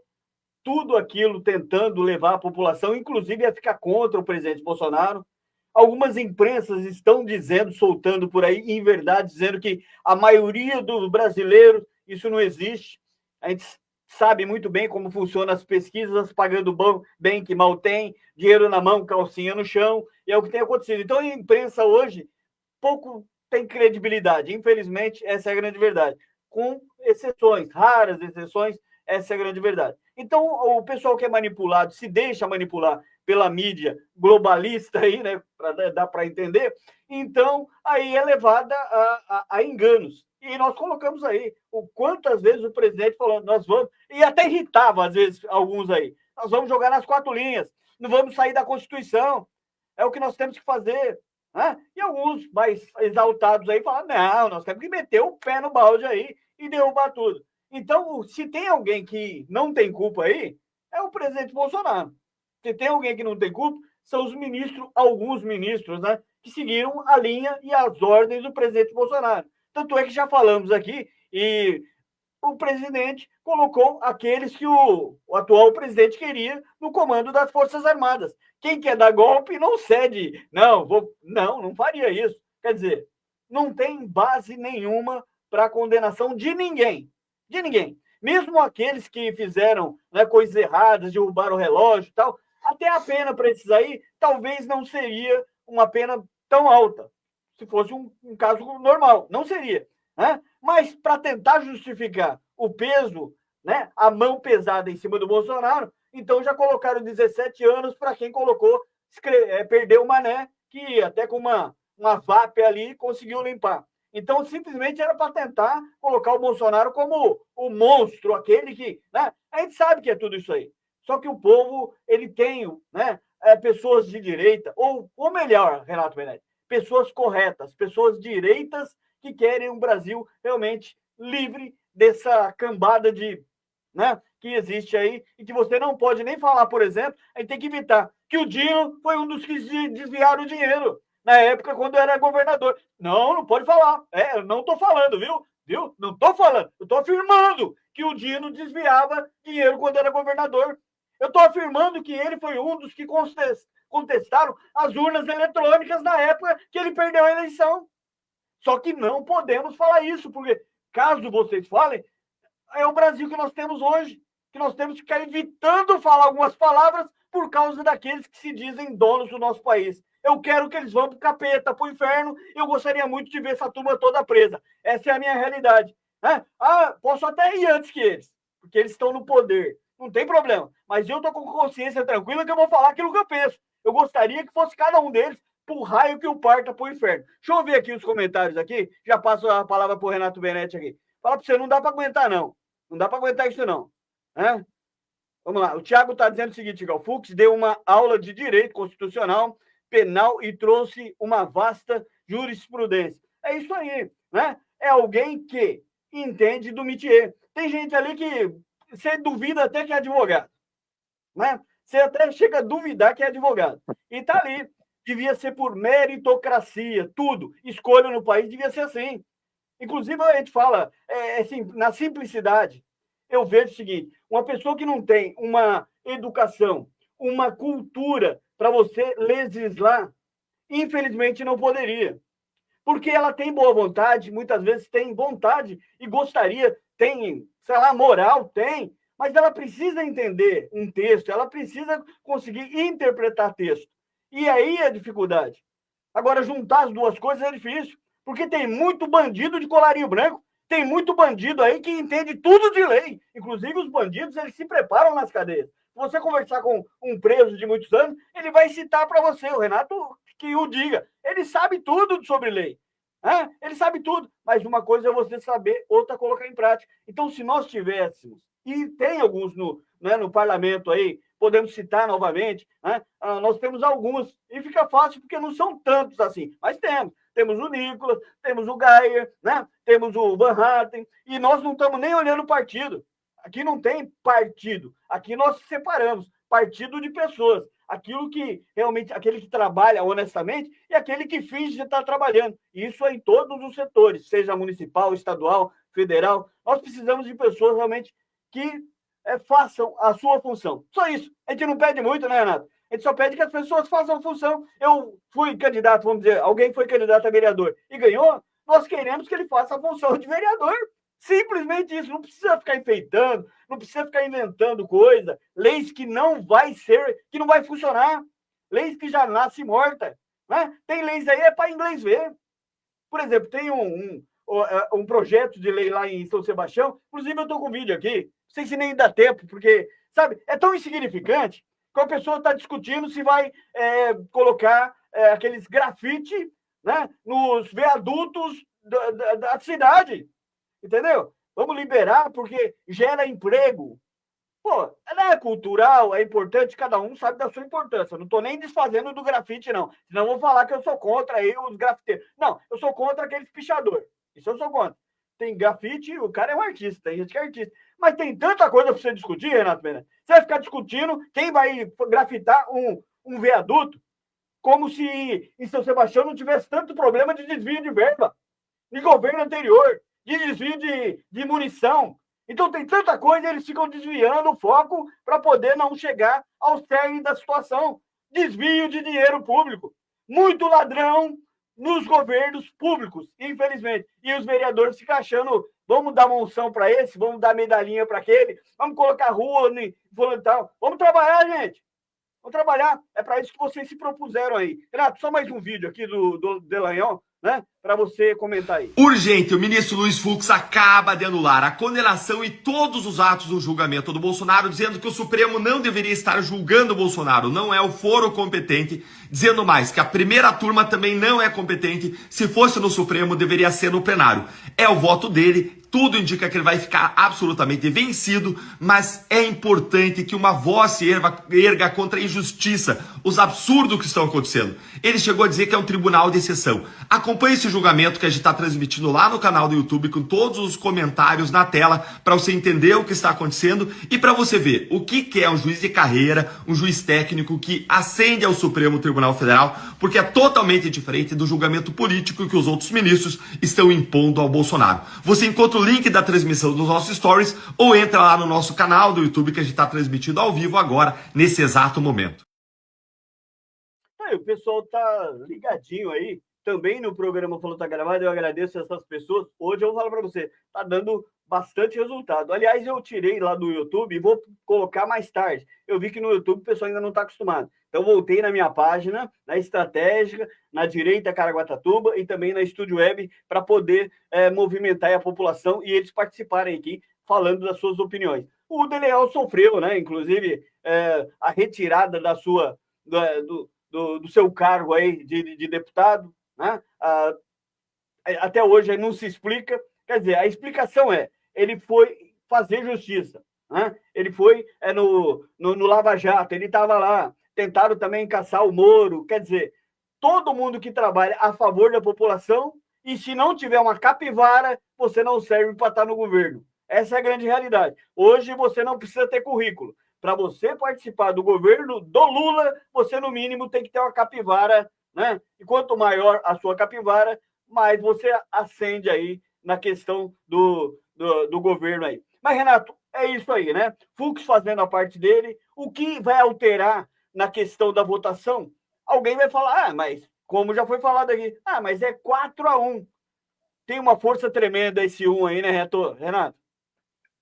tudo aquilo tentando levar a população, inclusive, a ficar contra o presidente Bolsonaro. Algumas imprensas estão dizendo, soltando por aí, em verdade, dizendo que a maioria dos brasileiros, isso não existe. A gente sabe muito bem como funcionam as pesquisas, pagando bem que mal tem, dinheiro na mão, calcinha no chão, e é o que tem acontecido. Então, a imprensa hoje pouco tem credibilidade. Infelizmente, essa é a grande verdade. Com exceções, raras exceções, essa é a grande verdade. Então, o pessoal que é manipulado, se deixa manipular pela mídia globalista aí, né, dá para entender, então aí é levada a enganos. E nós colocamos aí o quantas vezes o presidente falou, nós vamos, e até irritava às vezes alguns aí, nós vamos jogar nas 4 linhas, não vamos sair da Constituição, é o que nós temos que fazer. Né? E alguns mais exaltados aí falam, não, nós temos que meter o pé no balde aí e derrubar tudo. Então, se tem alguém que não tem culpa aí, é o presidente Bolsonaro. Se tem alguém que não tem culpa, são os ministros, alguns ministros, né, que seguiram a linha e as ordens do presidente Bolsonaro. Tanto é que já falamos aqui, e o presidente colocou aqueles que o atual presidente queria no comando das Forças Armadas. Quem quer dar golpe não cede. Não faria isso. Quer dizer, não tem base nenhuma para a condenação de ninguém. De ninguém. Mesmo aqueles que fizeram, né, coisas erradas, derrubaram o relógio e tal, até a pena para esses aí talvez não seria uma pena tão alta, se fosse um caso normal. Não seria. Né? Mas para tentar justificar o peso, né, a mão pesada em cima do Bolsonaro, então já colocaram 17 anos para quem colocou, perdeu o Mané, que até com uma VAP ali conseguiu limpar. Então, simplesmente era para tentar colocar o Bolsonaro como o monstro, aquele que... Né? A gente sabe que é tudo isso aí. Só que o povo, ele tem, né, pessoas de direita, ou melhor, Renato Benetti, pessoas corretas, pessoas direitas que querem um Brasil realmente livre dessa cambada de... Né, que existe aí, e que você não pode nem falar, por exemplo, a gente tem que evitar que o Dino foi um dos que desviaram o dinheiro na época quando era governador. Não pode falar. Eu não estou falando, viu? Não estou falando. Eu estou afirmando que o Dino desviava dinheiro quando era governador. Eu estou afirmando que ele foi um dos que contestaram as urnas eletrônicas na época que ele perdeu a eleição. Só que não podemos falar isso, porque caso vocês falem, é o Brasil que nós temos hoje, que nós temos que ficar evitando falar algumas palavras por causa daqueles que se dizem donos do nosso país. Eu quero que eles vão para o capeta, para o inferno. Eu gostaria muito de ver essa turma toda presa. Essa é a minha realidade. Né? Posso até ir antes que eles, porque eles estão no poder. Não tem problema. Mas eu estou com consciência tranquila que eu vou falar aquilo que eu penso. Eu gostaria que fosse cada um deles pro raio que o parta para o inferno. Deixa eu ver aqui os comentários aqui. Já passo a palavra para o Renato Benetti aqui. Fala para você, não dá para aguentar, não. Não dá para aguentar isso, não. Né? Vamos lá. O Thiago está dizendo o seguinte, o Fux deu uma aula de direito constitucional, penal e trouxe uma vasta jurisprudência. É isso aí, né? É alguém que entende do métier. Tem gente ali que você duvida até que é advogado, né? Você até chega a duvidar que é advogado. E tá ali. Devia ser por meritocracia, tudo. Escolha no país devia ser assim. Inclusive, a gente fala assim, na simplicidade. Eu vejo o seguinte, uma pessoa que não tem uma educação, uma cultura para você legislar, infelizmente não poderia. Porque ela tem boa vontade, muitas vezes tem vontade e gostaria, tem, sei lá, moral, tem, mas ela precisa entender um texto, ela precisa conseguir interpretar texto. E aí é a dificuldade. Agora, juntar as duas coisas é difícil, porque tem muito bandido de colarinho branco, tem muito bandido aí que entende tudo de lei. Inclusive, os bandidos, eles se preparam nas cadeias. Se você conversar com um preso de muitos anos, ele vai citar para você, o Renato que o diga. Ele sabe tudo sobre lei. Né? Ele sabe tudo. Mas uma coisa é você saber, outra colocar em prática. Então, se nós tivéssemos, e tem alguns no parlamento aí, podemos citar novamente, né? Nós temos alguns, e fica fácil porque não são tantos assim, mas temos. Temos o Nicolas, temos o Geyer, né? Temos o Van Hatten, e nós não estamos nem olhando o partido. Aqui não tem partido. Aqui nós separamos. partido de pessoas. Aquilo que realmente, aquele que trabalha honestamente e aquele que finge estar trabalhando. Isso é em todos os setores, seja municipal, estadual, federal. Nós precisamos de pessoas realmente que façam a sua função. Só isso. A gente não pede muito, né, Renato? A gente só pede que as pessoas façam a função. Eu fui candidato, vamos dizer, alguém foi candidato a vereador e ganhou, nós queremos que ele faça a função de vereador. Simplesmente isso, não precisa ficar enfeitando, não precisa ficar inventando coisa, leis que não vai funcionar, leis que já nascem morta, né? Tem leis aí, para inglês ver. Por exemplo, tem um projeto de lei lá em São Sebastião, inclusive eu estou com um vídeo aqui, não sei se nem dá tempo, porque, sabe, é tão insignificante que a pessoa está discutindo se vai colocar aqueles grafite, né, nos viadutos da cidade. Entendeu? Vamos liberar porque gera emprego. Pô, é cultural, é importante, cada um sabe da sua importância. Não estou nem desfazendo do grafite, não. Senão vou falar que eu sou contra aí os grafiteiros. Não, eu sou contra aqueles pichadores. Isso eu sou contra. Tem grafite, o cara é um artista, tem gente que é artista. Mas tem tanta coisa para você discutir, Renato Mena. Você vai ficar discutindo quem vai grafitar um viaduto, como se em São Sebastião não tivesse tanto problema de desvio de verba de governo anterior, de desvio de munição. Então tem tanta coisa, eles ficam desviando o foco para poder não chegar ao cerne da situação. Desvio de dinheiro público. Muito ladrão nos governos públicos, infelizmente. E os vereadores ficam achando, vamos dar monção para esse, vamos dar medalhinha para aquele, vamos colocar rua e tal. Vamos trabalhar, gente. Vamos trabalhar. É para isso que vocês se propuseram aí. Renato, só mais um vídeo aqui do Delanhol, né? Para você comentar aí. Urgente, o ministro Luiz Fux acaba de anular a condenação e todos os atos do julgamento do Bolsonaro, dizendo que o Supremo não deveria estar julgando o Bolsonaro, não é o foro competente, dizendo mais que a primeira turma também não é competente, se fosse no Supremo deveria ser no plenário. É o voto dele, tudo indica que ele vai ficar absolutamente vencido, mas é importante que uma voz se erga contra a injustiça, os absurdos que estão acontecendo. Ele chegou a dizer que é um tribunal de exceção. Acompanhe esse julgamento que a gente está transmitindo lá no canal do YouTube com todos os comentários na tela para você entender o que está acontecendo e para você ver o que é um juiz de carreira, um juiz técnico que ascende ao Supremo Tribunal Federal, porque é totalmente diferente do julgamento político que os outros ministros estão impondo ao Bolsonaro. Você encontra o link da transmissão dos nossos stories ou entra lá no nosso canal do YouTube que a gente está transmitindo ao vivo agora, nesse exato momento. O pessoal tá ligadinho aí, também no programa Falou Tá Gravado, eu agradeço essas pessoas. Hoje eu vou falar para você, tá dando bastante resultado. Aliás, eu tirei lá do YouTube e vou colocar mais tarde. Eu vi que no YouTube o pessoal ainda não está acostumado. Então voltei na minha página, na Estratégica, na Direita Caraguatatuba e também na Estúdio Web para poder movimentar a população e eles participarem aqui falando das suas opiniões. O Delanhol sofreu, né? Inclusive, a retirada da sua... Do seu cargo aí de deputado, né? Até hoje não se explica. Quer dizer, a explicação ele foi fazer justiça, né? Ele foi no Lava Jato, ele estava lá, tentaram também caçar o Moro. Quer dizer, todo mundo que trabalha a favor da população, e se não tiver uma capivara, você não serve para estar no governo. Essa é a grande realidade. Hoje você não precisa ter currículo. Para você participar do governo do Lula, você, no mínimo, tem que ter uma capivara, né? E quanto maior a sua capivara, mais você ascende aí na questão do governo aí. Mas, Renato, é isso aí, né? Fux fazendo a parte dele. O que vai alterar na questão da votação? Alguém vai falar, mas como já foi falado aqui, mas é 4-1. Tem uma força tremenda esse 1 aí, né, Renato?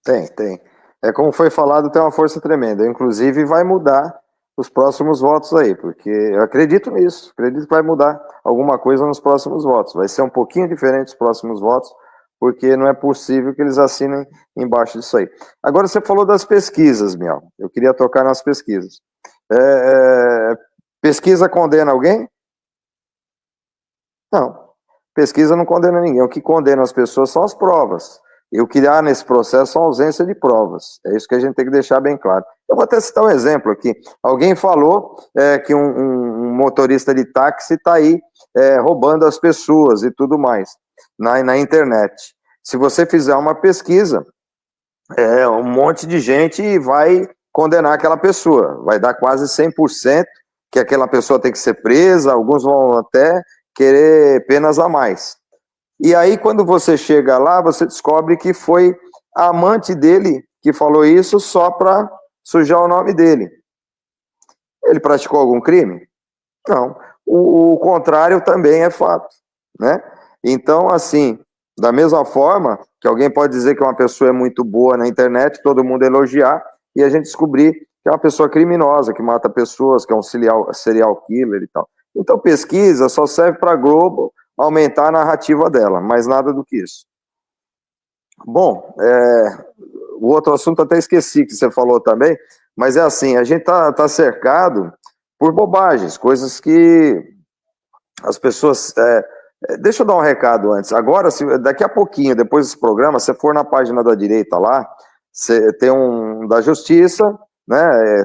Tem. É como foi falado, tem uma força tremenda. Inclusive, vai mudar os próximos votos aí, porque eu acredito nisso. Acredito que vai mudar alguma coisa nos próximos votos. Vai ser um pouquinho diferente os próximos votos, porque não é possível que eles assinem embaixo disso aí. Agora, você falou das pesquisas, Miel. Eu queria tocar nas pesquisas. Pesquisa condena alguém? Não. Pesquisa não condena ninguém. O que condena as pessoas são as provas. E o que há nesse processo é a ausência de provas. É isso que a gente tem que deixar bem claro. Eu vou até citar um exemplo aqui. Alguém falou que um motorista de táxi está aí roubando as pessoas e tudo mais na internet. Se você fizer uma pesquisa, um monte de gente vai condenar aquela pessoa. Vai dar quase 100% que aquela pessoa tem que ser presa, alguns vão até querer penas a mais. E aí, quando você chega lá, você descobre que foi a amante dele que falou isso só para sujar o nome dele. Ele praticou algum crime? Não. O contrário também é fato, né? Então, assim, da mesma forma que alguém pode dizer que uma pessoa é muito boa na internet, todo mundo elogiar, e a gente descobrir que é uma pessoa criminosa, que mata pessoas, que é um serial killer e tal. Então, pesquisa só serve para a Globo aumentar a narrativa dela, mas nada do que isso. Bom, o outro assunto até esqueci que você falou também, mas é assim, a gente tá cercado por bobagens, coisas que as pessoas... deixa eu dar um recado antes. Agora, daqui a pouquinho, depois desse programa, você for na página da direita lá, você tem um da Justiça, né?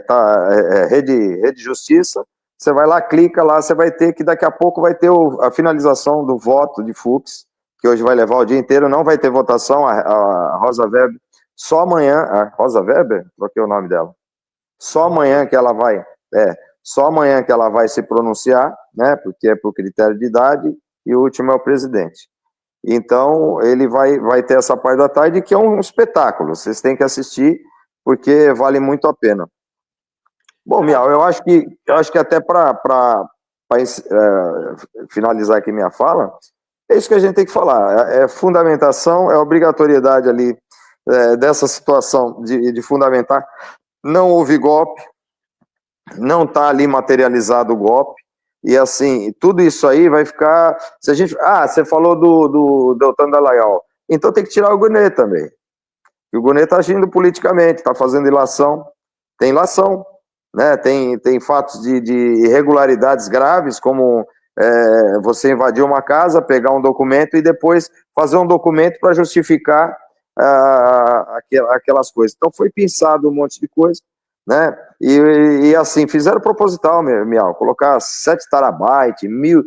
Rede Justiça. Você vai lá, clica lá, você vai ter que daqui a pouco vai ter a finalização do voto de Fux, que hoje vai levar o dia inteiro, não vai ter votação, a Rosa Weber, só amanhã, a Rosa Weber, troquei o nome dela, só amanhã que ela vai, só amanhã que ela vai se pronunciar, né, porque é por critério de idade, e o último é o presidente. Então, ele vai ter essa parte da tarde, que é um espetáculo, vocês têm que assistir, porque vale muito a pena. Bom, Miau, eu acho que até para finalizar aqui minha fala, é isso que a gente tem que falar, é fundamentação, é obrigatoriedade ali dessa situação de fundamentar. Não houve golpe, não está ali materializado o golpe, e assim, tudo isso aí vai ficar... Se a gente, você falou do Deltan Dallagnol, então tem que tirar o Gunê também. O Gunê está agindo politicamente, está fazendo ilação, tem ilação, né? Tem fatos de irregularidades graves, como você invadir uma casa, pegar um documento e depois fazer um documento para justificar aquelas coisas. Então foi pensado um monte de coisa, né? E assim, fizeram proposital, Miau, colocar 7 terabytes, mil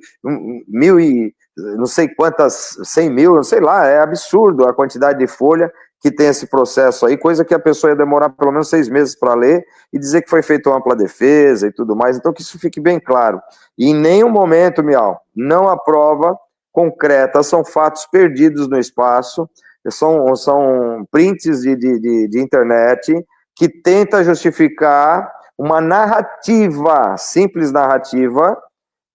e não sei quantas, 100 mil, não sei lá, é absurdo a quantidade de folha que tem esse processo aí, coisa que a pessoa ia demorar pelo menos 6 meses para ler e dizer que foi feita ampla defesa e tudo mais. Então que isso fique bem claro. E em nenhum momento, Miau, não há prova concreta, são fatos perdidos no espaço, são prints de internet que tenta justificar uma narrativa, simples narrativa,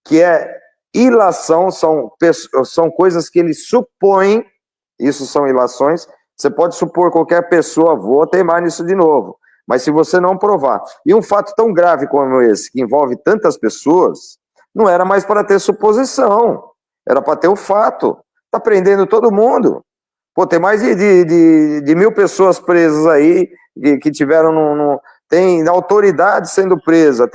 que é ilação, são coisas que ele supõe, isso são ilações. Você pode supor qualquer pessoa, vou teimar nisso de novo, mas se você não provar, e um fato tão grave como esse, que envolve tantas pessoas, não era mais para ter suposição, era para ter o fato, está prendendo todo mundo. Pô, tem mais de 1.000 pessoas presas aí, que tiveram, tem autoridade sendo presa,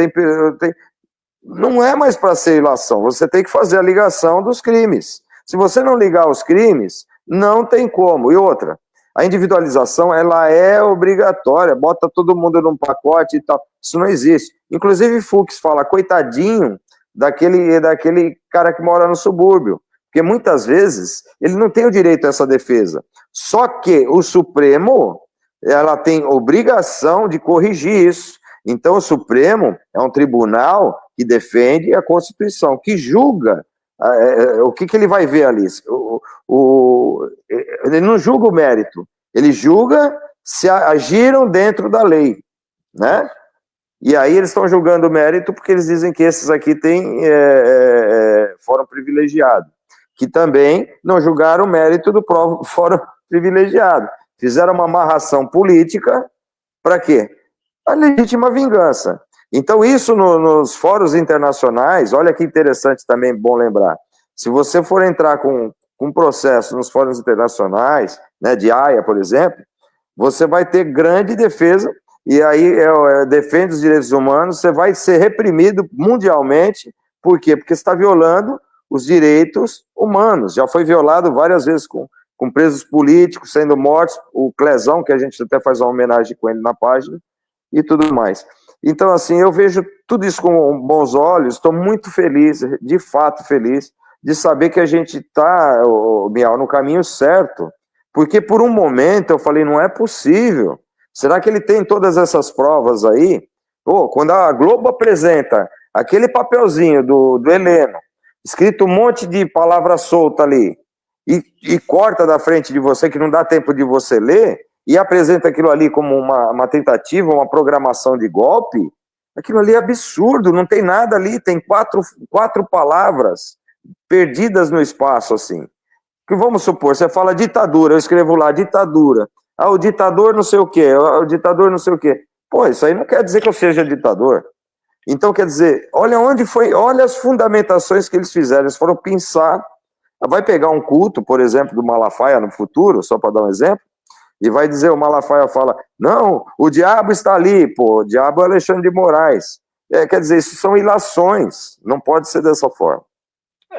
não é mais para ser ilação, você tem que fazer a ligação dos crimes. Se você não ligar os crimes, não tem como. E outra, a individualização, ela é obrigatória, bota todo mundo num pacote e tal, isso não existe. Inclusive Fux fala, coitadinho daquele cara que mora no subúrbio, porque muitas vezes ele não tem o direito a essa defesa. Só que o Supremo, ela tem obrigação de corrigir isso. Então o Supremo é um tribunal que defende a Constituição, que julga o que ele vai ver ali. Ele não julga o mérito, ele julga se agiram dentro da lei, né? E aí eles estão julgando o mérito porque eles dizem que esses aqui foram privilegiados, que também não julgaram o mérito do fórum privilegiado. Fizeram uma amarração política para quê? A legítima vingança. Então isso nos fóruns internacionais, olha que interessante também, bom lembrar, se você for entrar com processo nos fóruns internacionais, né, de Haia, por exemplo, você vai ter grande defesa, e aí defende os direitos humanos, você vai ser reprimido mundialmente, por quê? Porque você está violando os direitos humanos, já foi violado várias vezes com presos políticos sendo mortos, o Clezão, que a gente até faz uma homenagem com ele na página, e tudo mais. Então, assim, eu vejo tudo isso com bons olhos, estou muito feliz, de fato feliz, de saber que a gente está, Miau, no caminho certo, porque por um momento eu falei, não é possível, Será que ele tem todas essas provas aí? Quando a Globo apresenta aquele papelzinho do Heleno, escrito um monte de palavra solta ali, e corta da frente de você, que não dá tempo de você ler, e apresenta aquilo ali como uma tentativa, uma programação de golpe, aquilo ali é absurdo, não tem nada ali, tem quatro palavras perdidas no espaço, assim. Que vamos supor, você fala ditadura, eu escrevo lá ditadura, o ditador não sei o quê, o ditador não sei o quê. Pô, isso aí não quer dizer que eu seja ditador. Então, quer dizer, olha as fundamentações que eles fizeram, eles foram pensar, vai pegar um culto, por exemplo, do Malafaia no futuro, só para dar um exemplo, e vai dizer, o Malafaia fala, não, o diabo está ali, o diabo é Alexandre de Moraes. Quer dizer, isso são ilações, não pode ser dessa forma.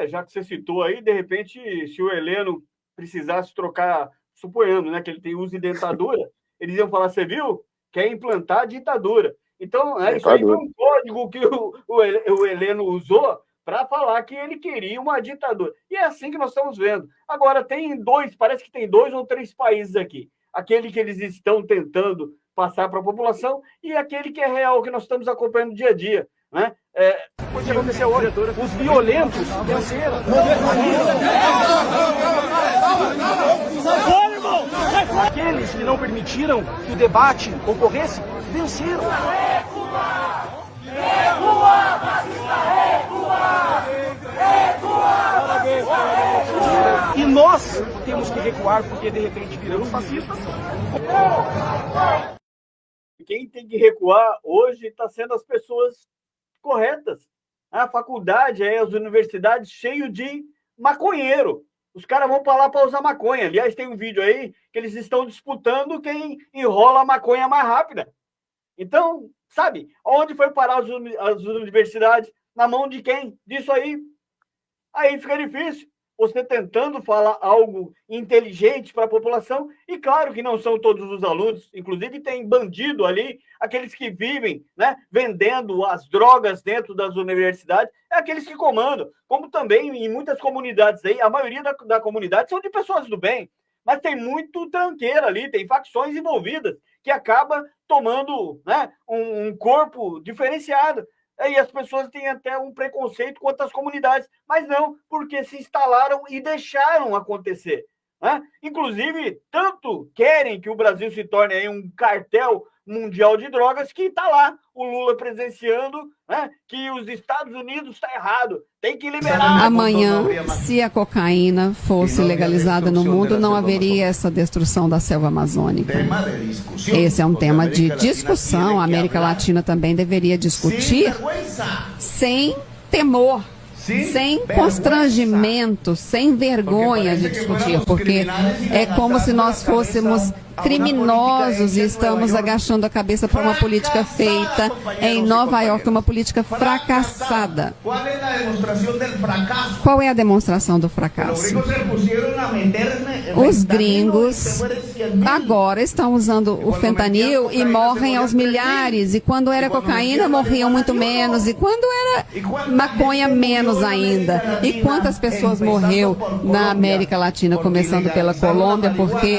Já que você citou aí, de repente, se o Heleno precisasse trocar, suponhando, né, que ele tem uso de dentadura, eles iam falar, você viu? Quer implantar a ditadura. Então, isso aí foi um código que o Heleno usou para falar que ele queria uma ditadura. E é assim que nós estamos vendo. Agora, parece que tem 2 ou 3 países aqui. Aquele que eles estão tentando passar para a população e aquele que é real, que nós estamos acompanhando dia a dia. Né? O que aconteceu hoje? Os violentos venceram. Aqueles que não permitiram que o debate ocorresse, venceram. E nós temos que recuar porque de repente viramos fascistas. Quem tem que recuar hoje está sendo as pessoas corretas. A faculdade, as universidades cheias de maconheiro. Os caras vão para lá para usar maconha. Aliás, tem um vídeo aí que eles estão disputando quem enrola a maconha mais rápida. Então, sabe, onde foi parar as universidades? Na mão de quem? Disso aí. Aí fica difícil você tentando falar algo inteligente para a população. E claro que não são todos os alunos. Inclusive tem bandido ali, aqueles que vivem, né, vendendo as drogas dentro das universidades. É aqueles que comandam. Como também em muitas comunidades aí, a maioria da comunidade são de pessoas do bem. Mas tem muito tranqueira ali, tem facções envolvidas que acaba tomando, né, um corpo diferenciado. E as pessoas têm até um preconceito quanto às comunidades, mas não, porque se instalaram e deixaram acontecer. Né? Inclusive, tanto querem que o Brasil se torne aí um cartel mundial de drogas que está lá o Lula presenciando, né, que os Estados Unidos está errado, tem que liberar. Amanhã, se a cocaína fosse legalizada no mundo, não haveria essa destruição da selva amazônica. Esse é um tema de discussão. A América Latina também deveria discutir sem temor, sem constrangimento, sem vergonha de discutir, porque é como se nós fôssemos criminosos e estamos agachando a cabeça para uma política feita em Nova York, uma política fracassada. Qual é a demonstração do fracasso? Os gringos agora estão usando o fentanil e morrem aos milhares, e quando era cocaína morriam muito menos, e quando era maconha menos ainda. E quantas pessoas morreu na América Latina, começando pela Colômbia, porque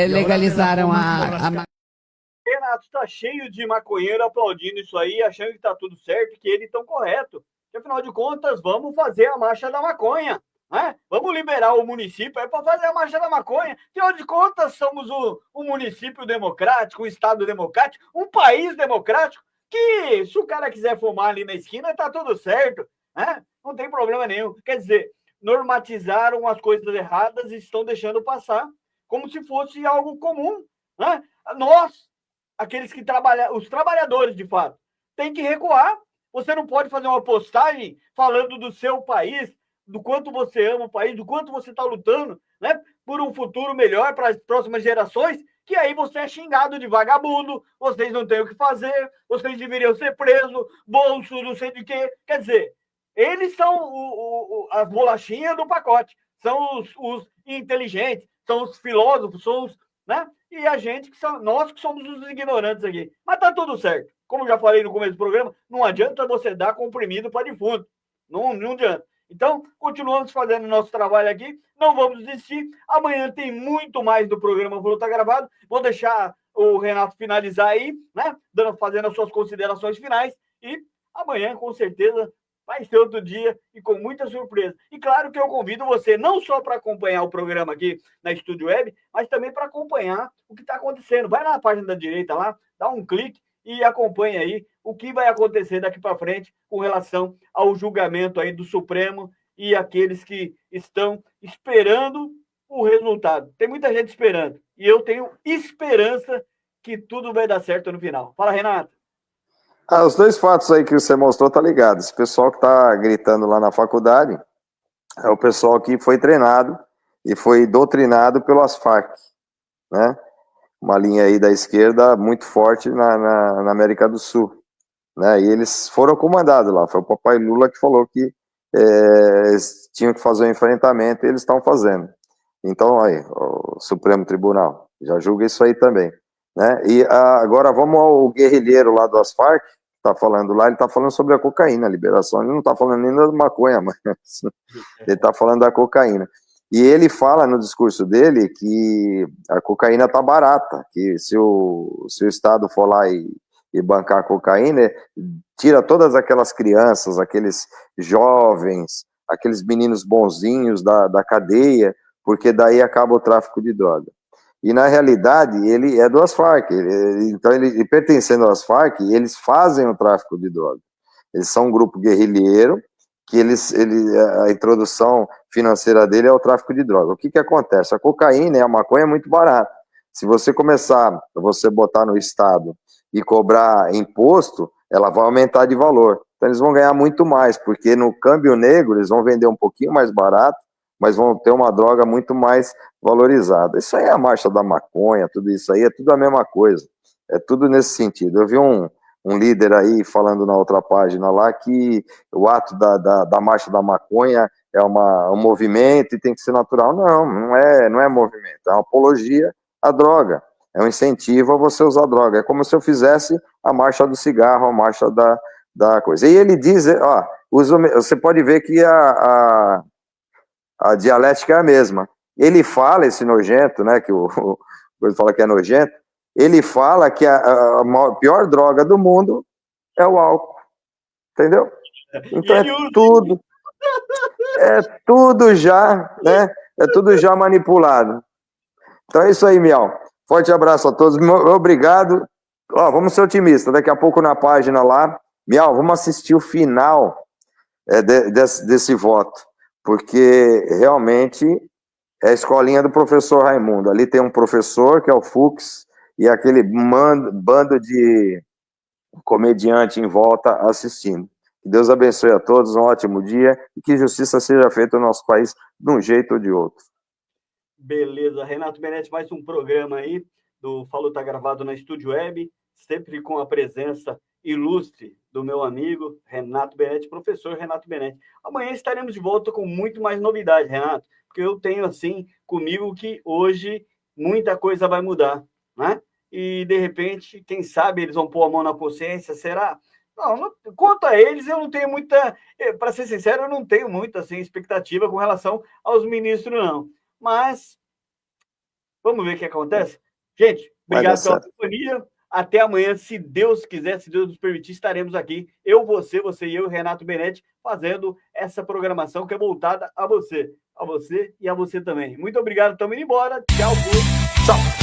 legalizaram a Renato está cheio de maconheiro aplaudindo isso aí, achando que está tudo certo, que eles estão corretos. Afinal de contas, vamos fazer a marcha da maconha. Né? Vamos liberar o município para fazer a marcha da maconha. Afinal de contas, somos um município democrático, um estado democrático, um país democrático, que se o cara quiser fumar ali na esquina, está tudo certo. Né? Não tem problema nenhum. Quer dizer, normatizaram as coisas erradas e estão deixando passar como se fosse algo comum. Né? Nós, aqueles que trabalham, os trabalhadores de fato, tem que recuar. Você não pode fazer uma postagem falando do seu país, do quanto você ama o país, do quanto você está lutando, né, por um futuro melhor para as próximas gerações, que aí você é xingado de vagabundo, vocês não têm o que fazer, vocês deveriam ser presos, bolso, não sei de quê. Quer dizer, eles são as bolachinhas do pacote, são os inteligentes, são os filósofos, são os, né? E a gente, nós que somos os ignorantes aqui. Mas tá tudo certo. Como já falei no começo do programa, não adianta você dar comprimido para defunto. Não adianta. Então, continuamos fazendo o nosso trabalho aqui. Não vamos desistir. Amanhã tem muito mais do programa Vou Lutar Gravado. Vou deixar o Renato finalizar aí, né? Fazendo as suas considerações finais. E amanhã, com certeza, vai ser outro dia e com muita surpresa. E claro que eu convido você não só para acompanhar o programa aqui na Estúdio Web, mas também para acompanhar o que está acontecendo. Vai na página da direita lá, dá um clique e acompanha aí o que vai acontecer daqui para frente com relação ao julgamento aí do Supremo e aqueles que estão esperando o resultado. Tem muita gente esperando e eu tenho esperança que tudo vai dar certo no final. Fala, Renato. Os dois fatos aí que você mostrou tá ligado. Esse pessoal que tá gritando lá na faculdade é o pessoal que foi treinado e foi doutrinado pelas Farc, né? Uma linha aí da esquerda muito forte na América do Sul, né? E eles foram comandados lá. Foi o papai Lula que falou que eles tinham que fazer um enfrentamento e eles estão fazendo. Então, aí, o Supremo Tribunal já julga isso aí também, né? E agora vamos ao guerrilheiro lá das Farc, que tá falando lá, ele tá falando sobre a cocaína, a liberação. Ele não tá falando nem da maconha, mas ele tá falando da cocaína. E ele fala no discurso dele que a cocaína tá barata, que se o Estado for lá e bancar a cocaína, tira todas aquelas crianças, aqueles jovens, aqueles meninos bonzinhos da cadeia, porque daí acaba o tráfico de droga. E na realidade ele é das Farc, então ele pertencendo às Farc, eles fazem o tráfico de droga. Eles são um grupo guerrilheiro, que a introdução financeira dele é o tráfico de droga. O que acontece? A cocaína e a maconha é muito barata. Se você botar no Estado e cobrar imposto, ela vai aumentar de valor. Então eles vão ganhar muito mais, porque no câmbio negro eles vão vender um pouquinho mais barato, mas vão ter uma droga muito mais valorizada. Isso aí é a marcha da maconha, tudo isso aí é tudo a mesma coisa. É tudo nesse sentido. Eu vi um líder aí falando na outra página lá que o ato da marcha da maconha é um movimento e tem que ser natural. Não é movimento, é uma apologia à droga. É um incentivo a você usar droga. É como se eu fizesse a marcha do cigarro, a marcha da coisa. E ele diz, você pode ver que a dialética é a mesma. Ele fala, esse nojento, né, que ele fala que é nojento, ele fala que a pior droga do mundo é o álcool. Entendeu? Então é tudo já, né? É tudo já manipulado. Então é isso aí, Miau. Forte abraço a todos. Obrigado. Vamos ser otimistas. Daqui a pouco na página lá, Miau, vamos assistir o final desse voto. Porque realmente é a escolinha do professor Raimundo. Ali tem um professor, que é o Fux, e aquele bando de comediante em volta assistindo. Que Deus abençoe a todos, um ótimo dia, e que justiça seja feita no nosso país de um jeito ou de outro. Beleza, Renato Benetti, mais um programa aí do Falou Tá Gravado na Estúdio Web, sempre com a presença ilustre do meu amigo Renato Benetti, professor Renato Benetti. Amanhã estaremos de volta com muito mais novidade, Renato, porque eu tenho assim comigo que hoje muita coisa vai mudar, né? E de repente, quem sabe eles vão pôr a mão na consciência, será? Não, quanto a eles, eu não tenho muita, para ser sincero, eu não tenho muita assim, expectativa com relação aos ministros, não. Mas vamos ver o que acontece. Gente, obrigado pela companhia. Até amanhã, se Deus quiser, se Deus nos permitir, estaremos aqui. você e eu, Renato Benetti, fazendo essa programação que é voltada a você e a você também. Muito obrigado, estamos indo embora. Tchau, tchau.